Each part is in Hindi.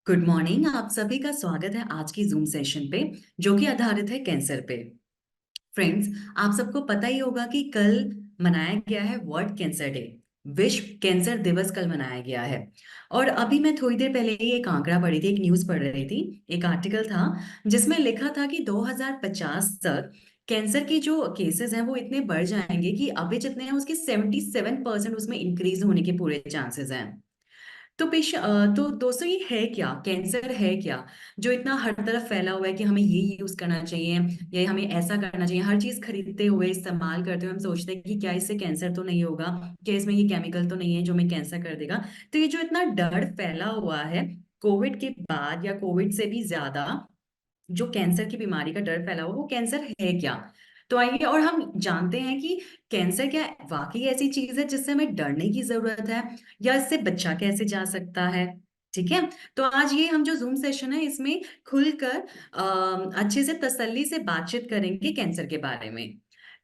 Good morning. आप सभी का स्वागत है आज की जूम सेशन पे, जो कि आधारित है कैंसर पे। फ्रेंड्स, आप सबको पता ही होगा कि कल मनाया गया है वर्ल्ड कैंसर डे। विश्व कैंसर दिवस कल मनाया गया है। और अभी मैं थोड़ी देर पहले ही एक आंकड़ा पढ़ी थी, एक न्यूज़ पढ़ रही थी। एक आर्टिकल था जिसमें लिखा था कि 2050 तक कैंसर के जो केसेस हैं वो इतने बढ़ जाएंगे कि अभी जितने हैं उसके 77% उसमें इंक्रीज होने के पूरे चांसेस हैं। तो दोस्तों, ये है क्या, कैंसर है क्या जो इतना हर तरफ फैला हुआ है कि हमें ये यूज करना चाहिए या हमें ऐसा करना चाहिए। हर चीज खरीदते हुए, इस्तेमाल करते हुए हम सोचते हैं कि क्या इससे कैंसर तो नहीं होगा, क्या इसमें ये केमिकल तो नहीं है जो हमें कैंसर कर देगा। तो ये जो इतना डर फैला हुआ है कोविड के बाद या कोविड से भी ज्यादा, जो कैंसर की बीमारी का डर फैला हुआ, वो कैंसर है क्या। तो आइए और हम जानते हैं कि कैंसर क्या वाकई ऐसी चीज है जिससे हमें डरने की जरूरत है, या इससे बचा कैसे जा सकता है। ठीक है। तो आज ये हम जो जूम सेशन है इसमें खुलकर अच्छे से तसल्ली से बातचीत करेंगे कैंसर के बारे में।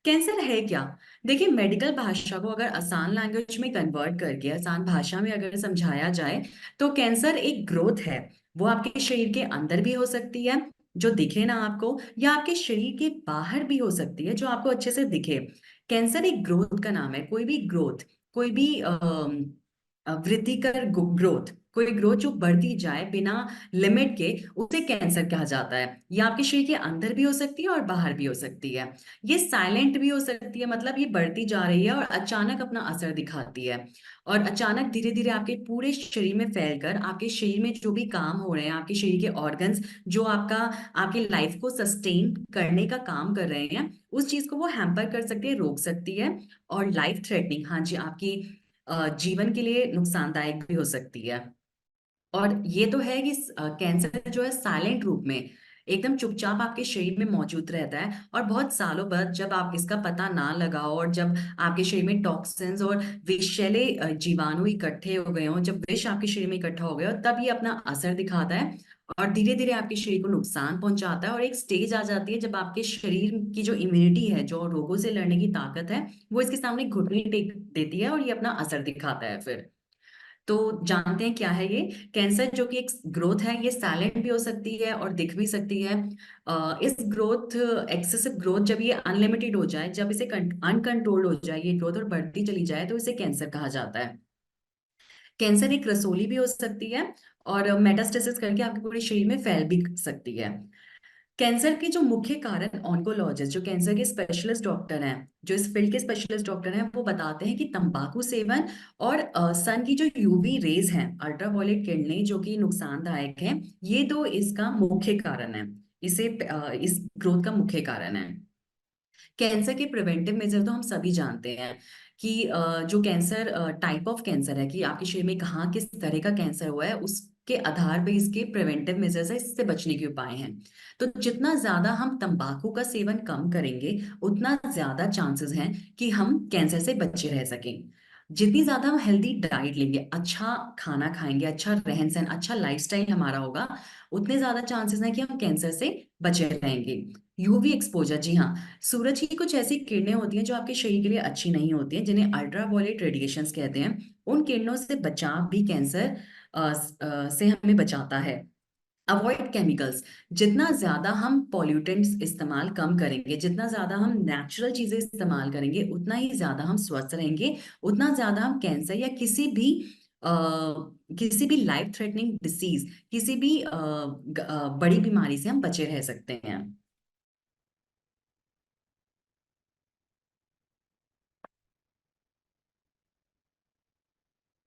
कैंसर है क्या। देखिए, मेडिकल भाषा को अगर आसान लैंग्वेज में कन्वर्ट करके आसान भाषा में अगर समझाया जाए तो कैंसर एक ग्रोथ है। वो आपके शरीर के अंदर भी हो सकती है, जो दिखे ना आपको, या आपके शरीर के बाहर भी हो सकती है जो आपको अच्छे से दिखे। कैंसर एक ग्रोथ का नाम है। कोई भी ग्रोथ, कोई भी वृद्धिकर ग्रोथ, कोई ग्रोथ जो बढ़ती जाए बिना लिमिट के, उसे कैंसर कहा जाता है। ये आपके शरीर के अंदर भी हो सकती है और बाहर भी हो सकती है। ये साइलेंट भी हो सकती है, मतलब ये बढ़ती जा रही है और अचानक अपना असर दिखाती है। और अचानक धीरे धीरे आपके पूरे शरीर में फैलकर आपके शरीर में जो भी काम हो रहे हैं, आपके शरीर के ऑर्गन्स जो आपकी लाइफ को सस्टेन करने का काम कर रहे हैं, उस चीज को वो हैम्पर कर सकती है, रोक सकती है। और लाइफ थ्रेटनिंग, हाँ जी, आपकी जीवन के लिए नुकसानदायक भी हो सकती है। और ये तो है कि कैंसर जो है साइलेंट रूप में एकदम चुपचाप आपके शरीर में मौजूद रहता है, और बहुत सालों बाद जब आप इसका पता ना लगाओ और जब आपके शरीर में टॉक्सिन्स और विषैले जीवाणु इकट्ठे हो गए हों, जब विष आपके शरीर में इकट्ठा हो गया हो, तब ये अपना असर दिखाता है और धीरे धीरे आपके शरीर को नुकसान पहुंचाता है। और एक स्टेज आ जाती है जब आपके शरीर की जो इम्यूनिटी है, जो रोगों से लड़ने की ताकत है, वो इसके सामने घुटने टेक देती है और ये अपना असर दिखाता है फिर। तो जानते हैं क्या है ये कैंसर, जो कि एक ग्रोथ है। ये साइलेंट भी हो सकती है और दिख भी सकती है। इस ग्रोथ, एक्सेसिव ग्रोथ, जब ये अनलिमिटेड हो जाए, जब इसे अनकंट्रोल्ड हो जाए ये ग्रोथ और बढ़ती चली जाए, तो इसे कैंसर कहा जाता है। कैंसर एक रसोली भी हो सकती है और मेटास्टेसिस करके आपके पूरे शरीर में फैल भी सकती है। कैंसर के जो मुख्य कारण ऑन्कोलॉजिस्ट, जो कैंसर के स्पेशलिस्ट डॉक्टर हैं, जो इस फील्ड के स्पेशलिस्ट डॉक्टर हैं, वो बताते हैं कि तंबाकू सेवन और सन की जो यूवी रेज हैं, अल्ट्रावायलेट किरणें जो कि नुकसानदायक हैं, ये दो इसका मुख्य कारण है। इस ग्रोथ का मुख्य कारण है। कैंसर के प्रिवेंटिव मेजर तो हम सभी जानते हैं कि जो कैंसर टाइप ऑफ कैंसर है, कि आपके शरीर में कहाँ किस तरह का कैंसर हुआ है, उसके आधार पे इसके प्रिवेंटिव मेजर्स है, इससे बचने के उपाय हैं। तो जितना ज्यादा हम तंबाकू का सेवन कम करेंगे, उतना ज्यादा चांसेस हैं कि हम कैंसर से बचे रह सकें। जितनी ज्यादा हम हेल्दी डाइट लेंगे, अच्छा खाना खाएंगे, अच्छा रहन सहन, अच्छा लाइफस्टाइल हमारा होगा, उतने ज्यादा चांसेस हैं कि हम कैंसर से बचे रहेंगे। यूवी एक्सपोजर, जी हाँ, सूरज की कुछ ऐसी किरणें होती हैं जो आपके शरीर के लिए अच्छी नहीं होती हैं, जिन्हें अल्ट्रावायलेट रेडिएशंस कहते हैं। उन किरणों से बचाव भी कैंसर से हमें बचाता है। अवॉइड केमिकल्स, जितना ज्यादा हम पॉल्यूटेंट्स इस्तेमाल कम करेंगे, जितना ज्यादा हम नेचुरल चीजें इस्तेमाल करेंगे, उतना ही ज्यादा हम स्वस्थ रहेंगे, उतना ज्यादा हम कैंसर या अ, किसी भी लाइफ थ्रेटनिंग डिसीज, किसी भी बड़ी बीमारी से हम बचे रह सकते हैं।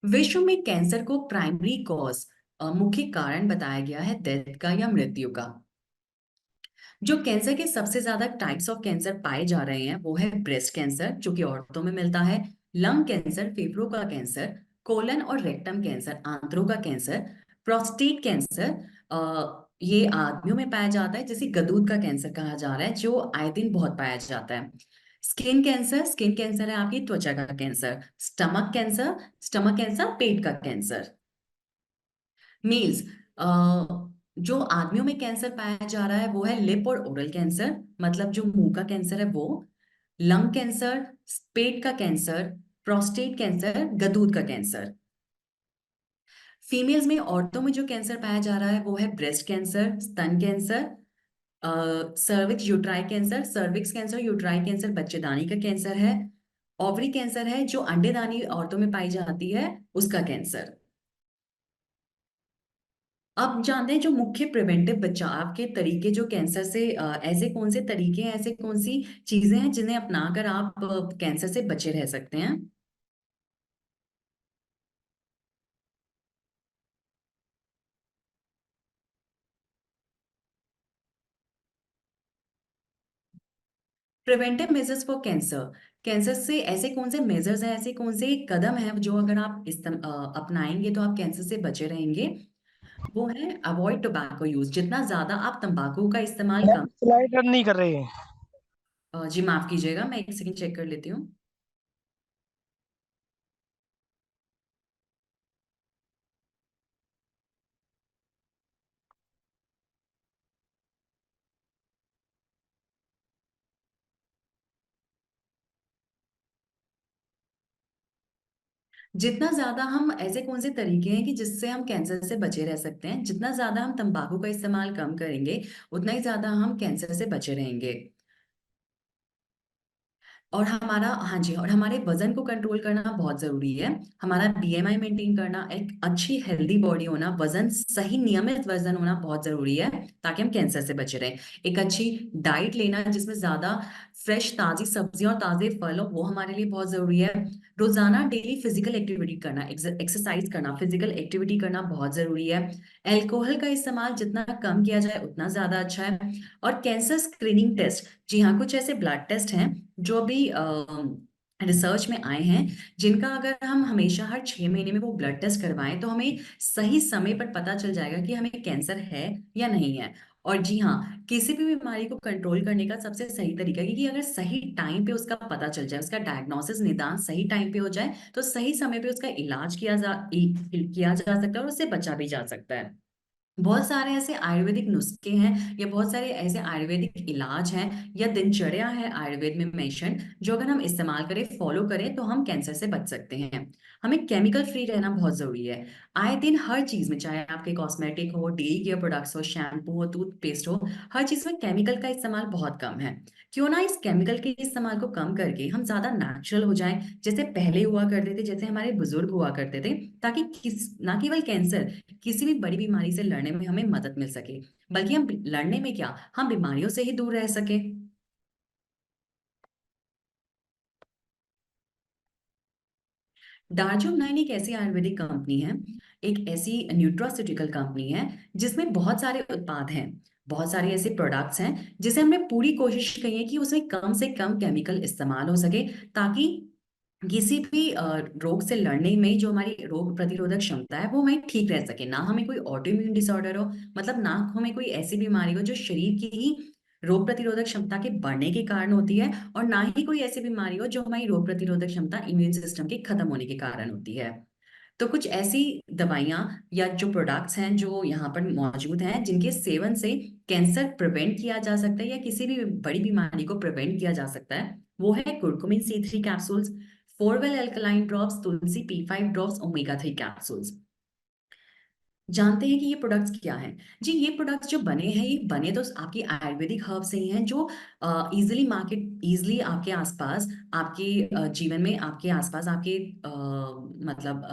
विश्व में कैंसर को प्राइमरी कॉज, मुख्य कारण बताया गया है डेथ का या मृत्यु का। जो कैंसर के सबसे ज्यादा टाइप्स ऑफ कैंसर पाए जा रहे हैं वो है ब्रेस्ट कैंसर, जो कि औरतों में मिलता है, लंग कैंसर, फेफड़ों का कैंसर, कोलन और रेक्टम कैंसर, आंत्रों का कैंसर, प्रोस्टेट कैंसर, ये आदमियों में पाया जाता है, जिसे गदूद का कैंसर कहा जा रहा है, जो आए दिन बहुत पाया जाता है। स्किन कैंसर, स्किन कैंसर है आपकी त्वचा का cancer. Stomach cancer, stomach cancer पेट का कैंसर। मील्स, जो आदमियों में कैंसर पाया जा रहा है वो है लिप और ओरल कैंसर, मतलब जो मुंह का कैंसर है वो, लंग कैंसर, पेट का कैंसर, प्रोस्टेट कैंसर, गदूद का कैंसर। फीमेल्स में, औरतों में जो कैंसर पाया जा रहा है वो है ब्रेस्ट कैंसर, स्तन cancer, cervix uteri cancer. Cervix cancer, uteri cancer बच्चेदानी का कैंसर है। ओवरी कैंसर है जो अंडेदानी औरतों में पाई जाती है, उसका कैंसर। अब जानते हैं जो मुख्य प्रिवेंटिव बचाव के तरीके जो कैंसर से, ऐसे कौन से तरीके हैं, ऐसे कौन सी चीजें हैं जिन्हें अपनाकर आप कैंसर से बचे रह सकते हैं। Preventive measures for cancer, cancer से ऐसे कौन से मेजर्स हैं, ऐसे कौन से कदम हैं जो अगर आप अपनाएंगे तो आप कैंसर से बचे रहेंगे। वो है अवॉइड टोबैको यूज, जितना ज्यादा आप तंबाकू का इस्तेमाल मैम कम। स्लाइड रन नहीं कर रही है। जी माफ कीजिएगा, मैं एक सेकंड चेक कर लेती हूँ। जितना ज्यादा हम, ऐसे कौन से तरीके हैं कि जिससे हम कैंसर से बचे रह सकते हैं, जितना ज्यादा हम तंबाकू का इस्तेमाल कम करेंगे उतना ही ज्यादा हम कैंसर से बचे रहेंगे। और हमारा, हाँ जी, और हमारे वजन को कंट्रोल करना बहुत जरूरी है। हमारा बीएमआई मेंटेन करना, एक अच्छी हेल्दी बॉडी होना, वजन सही नियमित वजन होना बहुत जरूरी है ताकि हम कैंसर से बचे रहें। एक अच्छी डाइट लेना जिसमें ज्यादा फ्रेश ताजी सब्जियां और ताजे फल हो, वो हमारे लिए बहुत जरूरी है। रोजाना डेली फिजिकल एक्टिविटी करना, एक्सरसाइज करना, फिजिकल एक्टिविटी करना बहुत जरूरी है। अल्कोहल का इस्तेमाल जितना कम किया जाए उतना ज्यादा अच्छा है। और कैंसर स्क्रीनिंग टेस्ट, जी हाँ, कुछ ऐसे ब्लड टेस्ट हैं जो भी रिसर्च में आए हैं, जिनका अगर हम हमेशा हर 6 महीने में वो ब्लड टेस्ट करवाएं तो हमें सही समय पर पता चल जाएगा कि हमें कैंसर है या नहीं है। और जी हाँ, किसी भी बीमारी को कंट्रोल करने का सबसे सही तरीका है कि अगर सही टाइम पे उसका पता चल जाए, उसका डायग्नोसिस निदान सही टाइम पे हो जाए, तो सही समय पे उसका इलाज किया जा सकता है और उससे बचा भी जा सकता है। बहुत सारे ऐसे आयुर्वेदिक नुस्खे हैं या बहुत सारे ऐसे आयुर्वेदिक इलाज हैं या दिनचर्या है आयुर्वेद में मेंशन, जो अगर हम इस्तेमाल करें, फॉलो करें, तो हम कैंसर से बच सकते हैं। हमें केमिकल फ्री रहना बहुत जरूरी है। आए दिन हर चीज में, चाहे आपके कॉस्मेटिक हो, डेली केयर प्रोडक्ट्स हो, शैम्पू हो, टूथपेस्ट हो, हर चीज में केमिकल का इस्तेमाल बहुत कम है। क्यों ना इस केमिकल के इस्तेमाल को कम करके हम ज्यादा नेचुरल हो जाएं, जैसे पहले हुआ करते थे, जैसे हमारे बुजुर्ग हुआ करते थे, ताकि ना केवल कैंसर, किसी भी बड़ी बीमारी से लड़ने में हमें मदद मिल सके, बल्कि हम लड़ने में क्या, हम बीमारियों से ही दूर रह सके। डार्जिलिंग नाइन एक ऐसी आयुर्वेदिक कंपनी है, एक ऐसी न्यूट्रास्यूटिकल कंपनी है जिसमें बहुत सारे उत्पाद हैं, बहुत सारे ऐसे प्रोडक्ट्स हैं जिसे हमने पूरी कोशिश की है कि उसमें कम से कम केमिकल इस्तेमाल हो सके, ताकि किसी भी रोग से लड़ने में जो हमारी रोग प्रतिरोधक क्षमता है वो हमें ठीक रह सके, ना हमें कोई ऑटो इम्यून डिसऑर्डर हो, मतलब ना हमें कोई ऐसी बीमारी हो जो शरीर की ही रोग प्रतिरोधक क्षमता के बढ़ने के कारण होती है, और ना ही कोई ऐसी बीमारी हो जो हमारी रोग प्रतिरोधक क्षमता इम्यून सिस्टम के खत्म होने के कारण होती है। तो कुछ ऐसी दवाइयाँ या जो प्रोडक्ट्स हैं जो यहाँ पर मौजूद हैं, जिनके सेवन से कैंसर प्रिवेंट किया जा सकता है या किसी भी बड़ी बीमारी को प्रिवेंट किया जा सकता है, वो है curcumin C3 capsules, Forwell alkaline drops, Tulsi P5 drops, omega 3 capsules. जानते हैं कि ये प्रोडक्ट्स क्या हैं? जी, ये प्रोडक्ट्स जो बने हैं, ये बने तो आपकी आयुर्वेदिक हर्ब से ही हैं, जो इजीली आपके आसपास, आपके जीवन में, आपके आसपास, आपके मतलब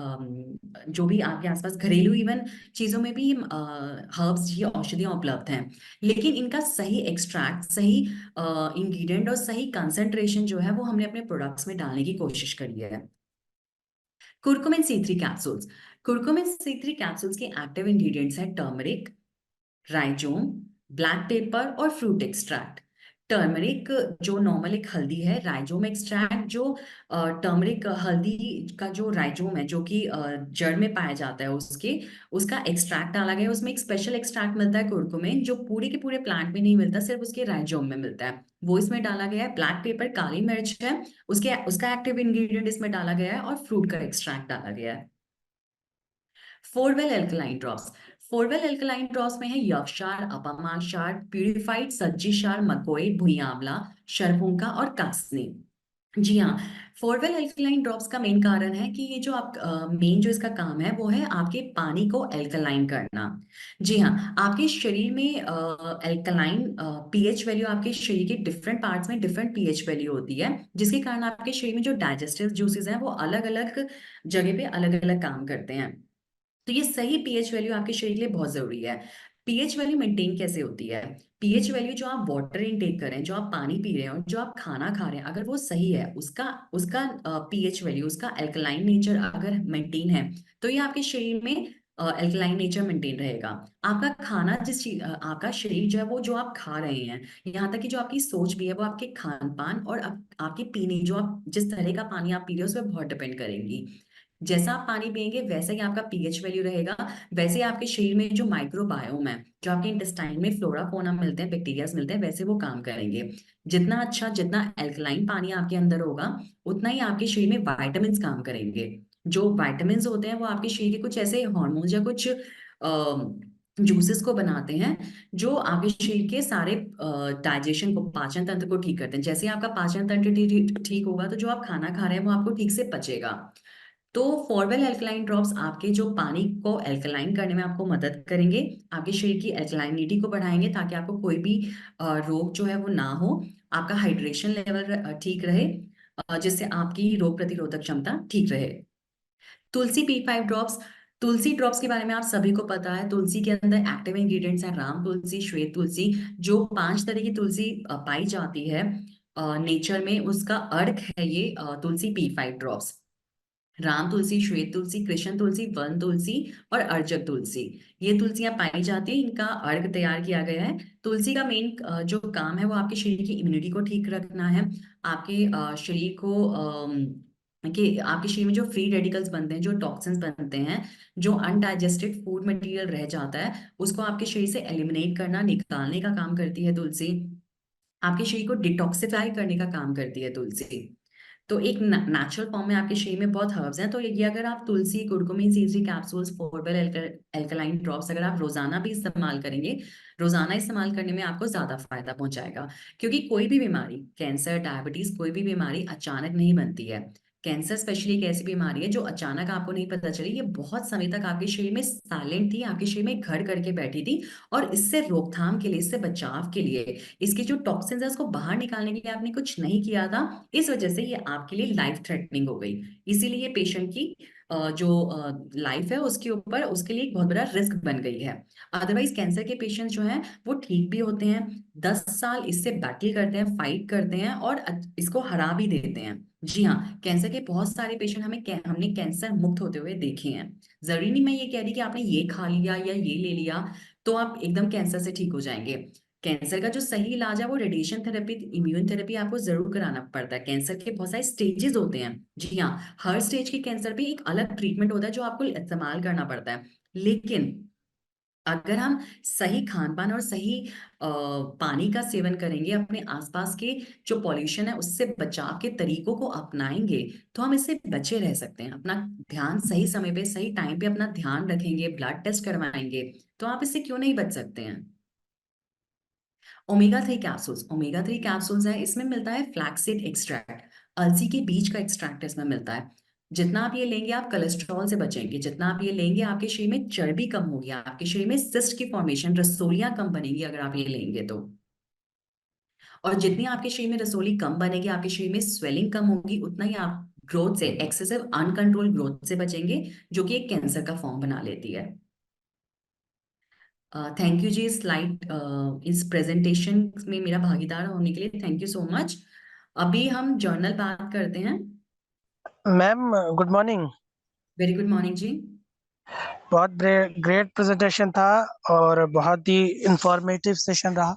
जो भी आपके आसपास घरेलू इवन चीजों में भी हर्ब्स, ये औषधियां उपलब्ध हैं। लेकिन इनका सही एक्सट्रैक्ट, सही इंग्रेडिएंट और सही कंसंट्रेशन जो है वो हमने अपने प्रोडक्ट्स में डालने की कोशिश करी है। Curcumin C3 capsules, curcumin C3 capsules के एक्टिव इंग्रेडिएंट्स हैं टर्मरिक, राइजोम, ब्लैक पेपर और फ्रूट एक्सट्रैक्ट। टर्मरिक जो नॉर्मल एक हल्दी है, राइजोम एक्सट्रैक्ट जो टर्मरिक हल्दी का जो राइजोम है, जो कि जड़ में पाया जाता है, उसके उसका एक्सट्रैक्ट डाला गया है। उसमें एक स्पेशल एक्सट्रैक्ट मिलता है कुर्कुमिन, जो पूरे के पूरे प्लांट में नहीं मिलता, सिर्फ उसके राइजोम में मिलता है, वो इसमें डाला गया है। ब्लैक पेपर काली मिर्च है, उसके उसका एक्टिव इंग्रेडिएंट इसमें डाला गया है, और फ्रूट का एक्सट्रैक्ट डाला गया है। Forwell alkaline drops, four wheel alkaline drops में है यवक्षार, अपामार क्षार, प्यूरिफाइड सज्जी क्षार, मकोई, भुइयां आंवला, शरपुंका और कासनी। जी हाँ, फॉरवेल अल्कलाइन ड्रॉप्स का मेन कारण है कि ये जो आप मेन जो इसका काम है वो है आपके पानी को अल्कलाइन करना। जी हाँ, आपके शरीर में अल्कलाइन पीएच वैल्यू, आपके शरीर के डिफरेंट पार्ट्स में डिफरेंट पीएच वैल्यू होती है, जिसके कारण आपके शरीर में जो डाइजेस्टिव जूसेस हैं वो अलग अलग जगह पे अलग अलग काम करते हैं। तो ये सही पीएच वैल्यू आपके शरीर के लिए बहुत जरूरी है। पीएच वैल्यू मेंटेन कैसे होती है? पीएच वैल्यू, जो आप वाटर इनटेक कर रहे हैं, जो आप पानी पी रहे हैं और जो आप खाना खा रहे हैं, अगर वो सही है, उसका उसका पीएच वैल्यू, उसका अल्कलाइन नेचर अगर मेंटेन है, तो ये आपके शरीर में अल्कलाइन नेचर मेंटेन रहेगा। आपका खाना आपका शरीर जो है वो जो आप खा रहे हैं, यहाँ तक कि जो आपकी सोच भी है वो आपके खान पान और आपके पीने, जो आप जिस तरह का पानी आप पी रहे हो उस पर बहुत डिपेंड करेंगी। जैसा आप पानी पिएंगे वैसा ही आपका पीएच वैल्यू रहेगा। वैसे ही आपके शरीर में जो माइक्रोबायोम है, जो आपके इंटेस्टाइन में फ्लोरा फोना मिलते हैं, बैक्टीरियाज मिलते हैं, वैसे वो काम करेंगे। जितना अच्छा, जितना अल्कलाइन पानी आपके अंदर होगा, उतना ही आपके शरीर में वाइटामिन काम करेंगे। जो वाइटामिन होते हैं वो आपके शरीर के कुछ ऐसे हॉर्मोन्स या कुछ जूसेस को बनाते हैं, जो आपके शरीर के सारे डाइजेशन को, पाचन तंत्र को ठीक करते हैं। जैसे ही आपका पाचन तंत्र ठीक होगा, तो जो आप खाना खा रहे हैं वो आपको ठीक से पचेगा। तो फॉरवेल अल्कलाइन ड्रॉप्स आपके जो पानी को अल्कलाइन करने में आपको मदद करेंगे, आपके शरीर की अल्कलाइनिटी को बढ़ाएंगे, ताकि आपको कोई भी रोग जो है वो ना हो। आपका हाइड्रेशन लेवल ठीक रहे, जिससे आपकी रोग प्रतिरोधक क्षमता ठीक रहे। तुलसी P5 ड्रॉप्स, तुलसी ड्रॉप्स के बारे में आप सभी को पता है। तुलसी के अंदर एक्टिव इंग्रेडिएंट्स हैं राम तुलसी, श्वेत तुलसी। जो 5 तरह की तुलसी पाई जाती है नेचर में, उसका अर्क है ये तुलसी P5 ड्रॉप्स। राम तुलसी, श्वेत तुलसी, कृष्ण तुलसी, वन तुलसी और अर्जक तुलसी, ये तुलसियां पाई जाती है। इनका अर्घ तैयार किया गया है। तुलसी का मेन जो काम है वो आपके शरीर की इम्यूनिटी को ठीक रखना है। आपके शरीर को कि आपके शरीर में जो फ्री रेडिकल्स बनते हैं, जो टॉक्सिन्स बनते हैं, जो अनडाइजेस्टेड फूड मटेरियल रह जाता है, उसको आपके शरीर से एलिमिनेट करना, निकालने का काम करती है तुलसी। आपके शरीर को डिटॉक्सिफाई करने का काम करती है तुलसी। तो एक नेचुरल फॉर्म में आपके शरीर में बहुत हर्ब्स हैं। तो ये अगर आप Tulsi, curcumin seeds capsules, Forwell alkaline drops अगर आप रोजाना भी इस्तेमाल करेंगे, रोजाना इस्तेमाल करने में आपको ज्यादा फायदा पहुंचाएगा। क्योंकि कोई भी बीमारी, कैंसर, डायबिटीज, कोई भी बीमारी अचानक नहीं बनती है। कैंसर स्पेशली एक ऐसी बीमारी है जो अचानक आपको नहीं पता चली, ये बहुत समय तक आपके शरीर में साइलेंट थी, आपके शरीर में घर करके बैठी थी। और इससे रोकथाम के लिए, इससे बचाव के लिए, इसके जो टॉक्सिन्स है उसको बाहर निकालने के लिए आपने कुछ नहीं किया था। इस वजह से ये आपके लिए लाइफ थ्रेटनिंग हो गई। इसीलिए ये पेशेंट की जो लाइफ है उसके ऊपर, उसके लिए एक बहुत बड़ा रिस्क बन गई है। अदरवाइज कैंसर के पेशेंट जो हैं वो ठीक भी होते हैं, 10 साल इससे बैटल करते हैं, फाइट करते हैं और इसको हरा भी देते हैं। जी हाँ, कैंसर के बहुत सारे पेशेंट हमने कैंसर मुक्त होते हुए देखे हैं। जरूरी नहीं मैं ये कह रही कि आपने ये खा लिया या ये ले लिया तो आप एकदम कैंसर से ठीक हो जाएंगे। कैंसर का जो सही इलाज है वो रेडिएशन थेरेपी, इम्यून थेरेपी आपको जरूर कराना पड़ता है। कैंसर के बहुत सारे स्टेजेस होते हैं। जी हाँ, हर स्टेज के कैंसर पे एक अलग ट्रीटमेंट होता है जो आपको इस्तेमाल करना पड़ता है। लेकिन अगर हम सही खान पान और सही पानी का सेवन करेंगे, अपने आसपास के जो पॉल्यूशन है उससे बचाव के तरीकों को अपनाएंगे, तो हम इससे बचे रह सकते हैं। अपना ध्यान सही समय पे, सही टाइम पे अपना ध्यान रखेंगे, ब्लड टेस्ट करवाएंगे, तो आप इससे क्यों नहीं बच सकते हैं। ओमेगा 3 कैप्सूल्स, ओमेगा 3 कैप्सूल्स है, इसमें मिलता है फ्लैक्सीड एक्सट्रैक्ट, अलसी के बीज का एक्सट्रैक्ट इसमें मिलता है। जितना आप ये लेंगे आप कोलेस्ट्रॉल से बचेंगे। जितना आप ये लेंगे आपके शरीर में चर्बी कम होगी, आपके शरीर में सिस्ट की फॉर्मेशन, रसोलियां कम बनेगी अगर आप ये लेंगे तो। और जितनी आपके शरीर में रसोली कम बनेगी, आपके शरीर में स्वेलिंग कम होगी, उतना ही आप ग्रोथ से, एक्सेसिव अनकंट्रोल ग्रोथ से बचेंगे, जो कि एक कैंसर का फॉर्म बना लेती है। थैंक यू जी, इस प्रेजेंटेशन में मेरा भागीदार होने के लिए थैंक यू सो मच। अभी हम जर्नल बात करते हैं। Ma'am, good morning. Very good morning जी। बहुत ग्रेट प्रेजेंटेशन था और बहुत ही इंफॉर्मेटिव सेशन रहा।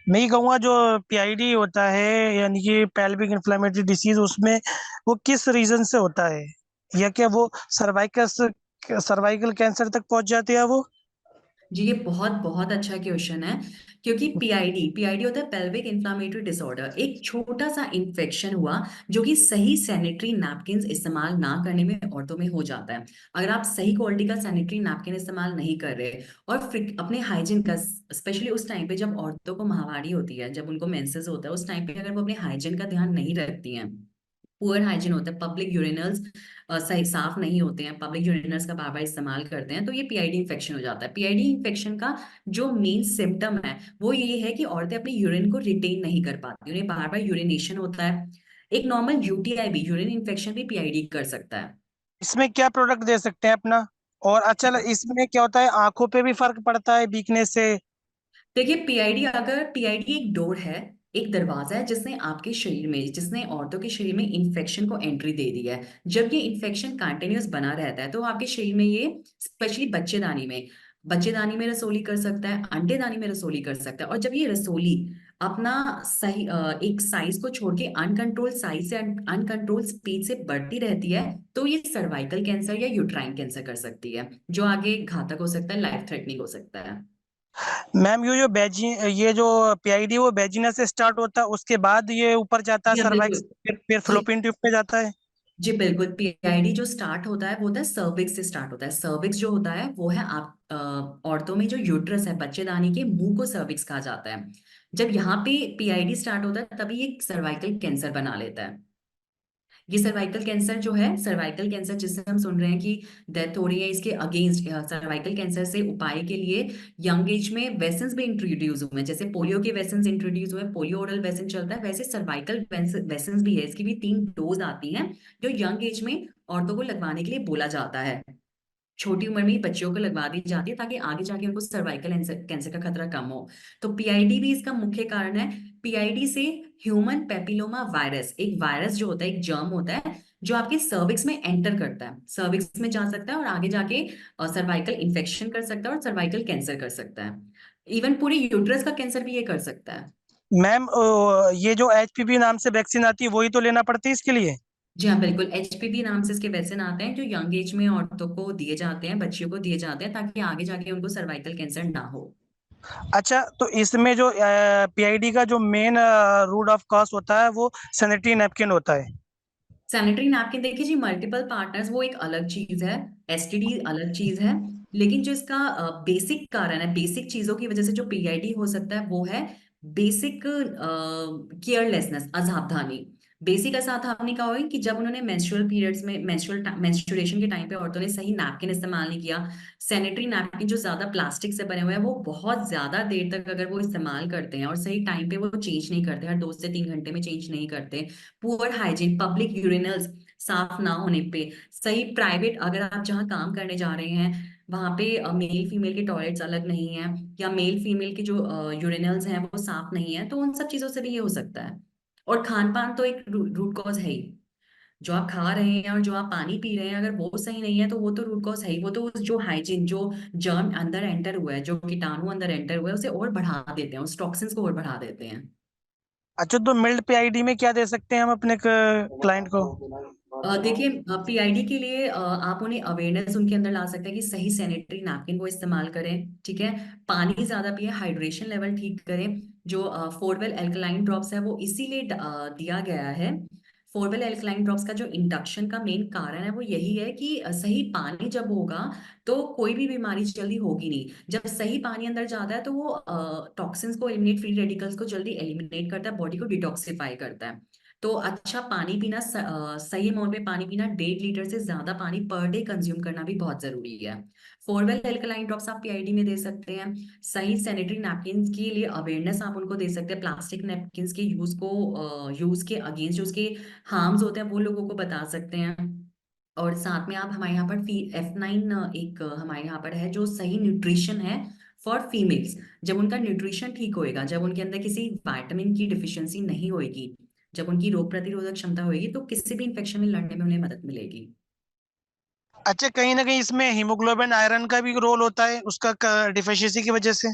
मैं ये कहूँगा जो पीआईडी होता है यानी कि पेल्विक इन्फ्लेमेटरी डिसीज, उसमें वो किस रीजन से होता है, या क्या वो सर्वाइकल कैंसर तक पहुंच जाती है वो? जी ये बहुत बहुत अच्छा क्वेश्चन है। क्योंकि पीआईडी, पीआईडी होता है पेल्विक इन्फ्लामेटरी डिसऑर्डर, एक छोटा सा इन्फेक्शन हुआ जो कि सही सैनिटरी नैपकिन इस्तेमाल ना करने में औरतों में हो जाता है। अगर आप सही क्वालिटी का सैनिटरी नैपकिन इस्तेमाल नहीं कर रहे और अपने हाइजीन का, स्पेशली उस टाइम पे जब औरतों को माहवारी होती है, जब उनको मेंसेस होता है, उस टाइम पे अगर वो अपने हाइजीन का ध्यान नहीं रखती हैं, पुअर हाइजीन होता है, पब्लिक यूरिनल्स सही साफ नहीं होते हैं, पब्लिक यूरिनल्स का बार बार इस्तेमाल करते हैं, तो ये पीआईडी इन्फेक्शन हो जाता है। पीआईडी इन्फेक्शन का जो मेन सिम्टम है वो ये है कि औरतें अपनी यूरिन को रिटेन नहीं कर पाती, उन्हें बार बार यूरिनेशन होता है। एक नॉर्मल यूटीआई भी, यूरिन इन्फेक्शन भी पीआईडी कर सकता है। इसमें क्या प्रोडक्ट दे सकते हैं अपना? और अच्छा, इसमें क्या होता है, आंखों पे भी फर्क पड़ता है वीकनेस से? देखिए पीआईडी, अगर पीआईडी एक डोर है, एक दरवाजा है जिसने आपके शरीर में, जिसने औरतों के शरीर में इन्फेक्शन को एंट्री दे दी है। जब ये इन्फेक्शन कंटिन्यूस बना रहता है तो आपके शरीर में ये, स्पेशली बच्चेदानी में रसोली कर सकता है, अंडेदानी में रसोली कर सकता है। और जब ये रसोली अपना सही एक साइज को छोड़ के अनकंट्रोल साइज से अनकंट्रोल स्पीड से बढ़ती रहती है, तो ये सर्वाइकल कैंसर या यूट्राइन कैंसर कर सकती है, जो आगे घातक हो सकता है, लाइफ थ्रेटनिंग हो सकता है। मैम, ये जो पीआईडी वो वेजिना से स्टार्ट होता है, उसके बाद ये ऊपर जाता है जी हाँ सर्वाइक्स, बिल्कुल। फिर जी फ्लोपियन ट्यूब पे जाता है? जी बिल्कुल, पीआईडी जो स्टार्ट होता है वो होता है सर्विक्स से स्टार्ट होता है। सर्विक्स जो होता है वो है आप औरतों में जो यूट्रस है, बच्चेदानी के मुंह को सर्विक्स कहा जाता है। जब यहाँ पे पीआईडी स्टार्ट होता है तभी ये सर्वाइकल कैंसर बना लेता है। ये सर्वाइकल कैंसर जो है, सर्वाइकल कैंसर जिससे हम सुन रहे हैं कि डेथ हो रही है, इसके अगेंस्ट सर्वाइकल कैंसर से उपाय के लिए यंग एज में वैक्सीन भी इंट्रोड्यूस हुए हैं। जैसे पोलियो के वैक्सीन इंट्रोड्यूस हुए हैं, पोलियो ओरल वैक्सीन चलता है, वैसे सर्वाइकल वैक्सीन भी है। इसकी भी 3 डोज आती हैं जो यंग एज में औरतों को लगवाने के लिए बोला जाता है। छोटी उम्र में ही बच्चियों को लगवा दी जाती है ताकि आगे जाके उनको सर्वाइकल कैंसर का खतरा कम हो। तो पीआईडी भी इसका मुख्य कारण है। पीआईडी से ह्यूमन पेपिलोमा वायरस, एक वायरस जो होता है, एक जर्म होता है जो आपके सर्विक्स में एंटर करता है, सर्विक्स में जा सकता है और आगे जाके सर्वाइकल इन्फेक्शन कर सकता है और सर्वाइकल कैंसर कर सकता है। इवन पूरे यूट्रस का कैंसर भी ये कर सकता है। मैम, ये जो एचपीवी नाम से वैक्सीन आती है वही तो लेना पड़ती है इसके लिए? जी हाँ बिल्कुल, एचपीवी नाम से इसके वैक्सीन आते हैं जो यंग एज में औरतों को दिए जाते हैं, बच्चियों को दिए जाते हैं, ताकि आगे जाके उनको सर्वाइकल कैंसर ना हो। अच्छा, तो इसमें जो पीआईडी का जो मेन रूट ऑफ कॉज होता है वो सैनिटरी नैपकिन होता है? सैनिटरी नैपकिन देखिए जी, मल्टीपल पार्टनर्स वो एक अलग चीज है, एसटीडी अलग चीज है। लेकिन जो इसका बेसिक कारण है, बेसिक चीजों की वजह से जो पीआईडी हो सकता है वो है बेसिक केयरलेसनेस, असावधानी। बेसिक असावधानी का होगी कि जब उन्होंने मेंस्ट्रुअल पीरियड्स में, मेंस्ट्रुएशन के टाइम पे औरतों ने सही नैपकिन इस्तेमाल नहीं किया। सैनिटरी नैपकिन जो ज्यादा प्लास्टिक से बने हुए हैं वो बहुत ज्यादा देर तक अगर वो इस्तेमाल करते हैं और सही टाइम पे वो चेंज नहीं करते, हर 2 से 3 घंटे में चेंज नहीं करते। पुअर हाइजीन, पब्लिक यूरिनल्स साफ ना होने पे, सही प्राइवेट, अगर आप जहाँ काम करने जा रहे हैं वहां पे मेल फीमेल के टॉयलेट्स अलग नहीं है, या मेल फीमेल के जो यूरिनल्स हैं वो साफ नहीं है, तो उन सब चीजों से भी ये हो सकता है। और खान पान तो एक रूट कॉज है ही। जो आप खा रहे हैं और जो आप पानी पी रहे हैं, अगर वो सही नहीं है तो वो तो रूट कॉज है ही। वो तो उस जो हाइजीन, जो जर्म अंदर एंटर हुआ है, जो कीटाणु अंदर एंटर हुआ है, उसे और बढ़ा देते हैं, उस टॉक्सिन्स को और बढ़ा देते हैं। अच्छा, तो मिल्ड पीआईडी में क्या दे सकते हैं हम अपने क्लाइंट को? देखिए पीआईडी के लिए आप उन्हें अवेयरनेस उनके अंदर ला सकते हैं कि सही सैनिटरी नैपकिन को इस्तेमाल करें, ठीक है। पानी ज्यादा पिए, हाइड्रेशन लेवल ठीक करें। जो फोरवेल एल्कलाइन ड्रॉप्स है वो इसीलिए दिया गया है। फोरवेल एल्कलाइन ड्रॉप्स का जो इंडक्शन का मेन कारण है वो यही है कि सही पानी जब होगा तो कोई भी बीमारी जल्दी होगी नहीं। जब सही पानी अंदर जाता है तो वो टॉक्सिन्स को एलिमिनेट, फ्री रेडिकल्स को जल्दी एलिमिनेट करता है, बॉडी को डिटॉक्सिफाई करता है। तो अच्छा पानी पीना, सही अमाउंट में पानी पीना, 1.5 लीटर से ज्यादा पानी पर डे कंज्यूम करना भी बहुत जरूरी है। फोरवेल एल्कलाइन ड्रॉप्स आप पीआईडी में दे सकते हैं। सही सैनिटरी नैपकिन के लिए अवेयरनेस आप उनको दे सकते हैं, प्लास्टिक नैपकिन के यूज के अगेंस्ट जो उसके हार्म्स होते हैं वो लोगों को बता सकते हैं। और साथ में आप हमारे यहाँ पर F9 एक हमारे यहाँ पर है जो सही न्यूट्रिशन है फॉर फीमेल्स। जब उनका न्यूट्रिशन ठीक होएगा, जब उनके अंदर किसी विटामिन की डिफिशियंसी नहीं होएगी, जब उनकी रोग प्रतिरोधक क्षमता होएगी, तो किसी भी इन्फेक्शन में लड़ने में उन्हें मदद मिलेगी। अच्छा, कहीं ना कहीं इसमें हीमोग्लोबिन आयरन का भी रोल होता है उसका डिफिशियंसी की वजह से?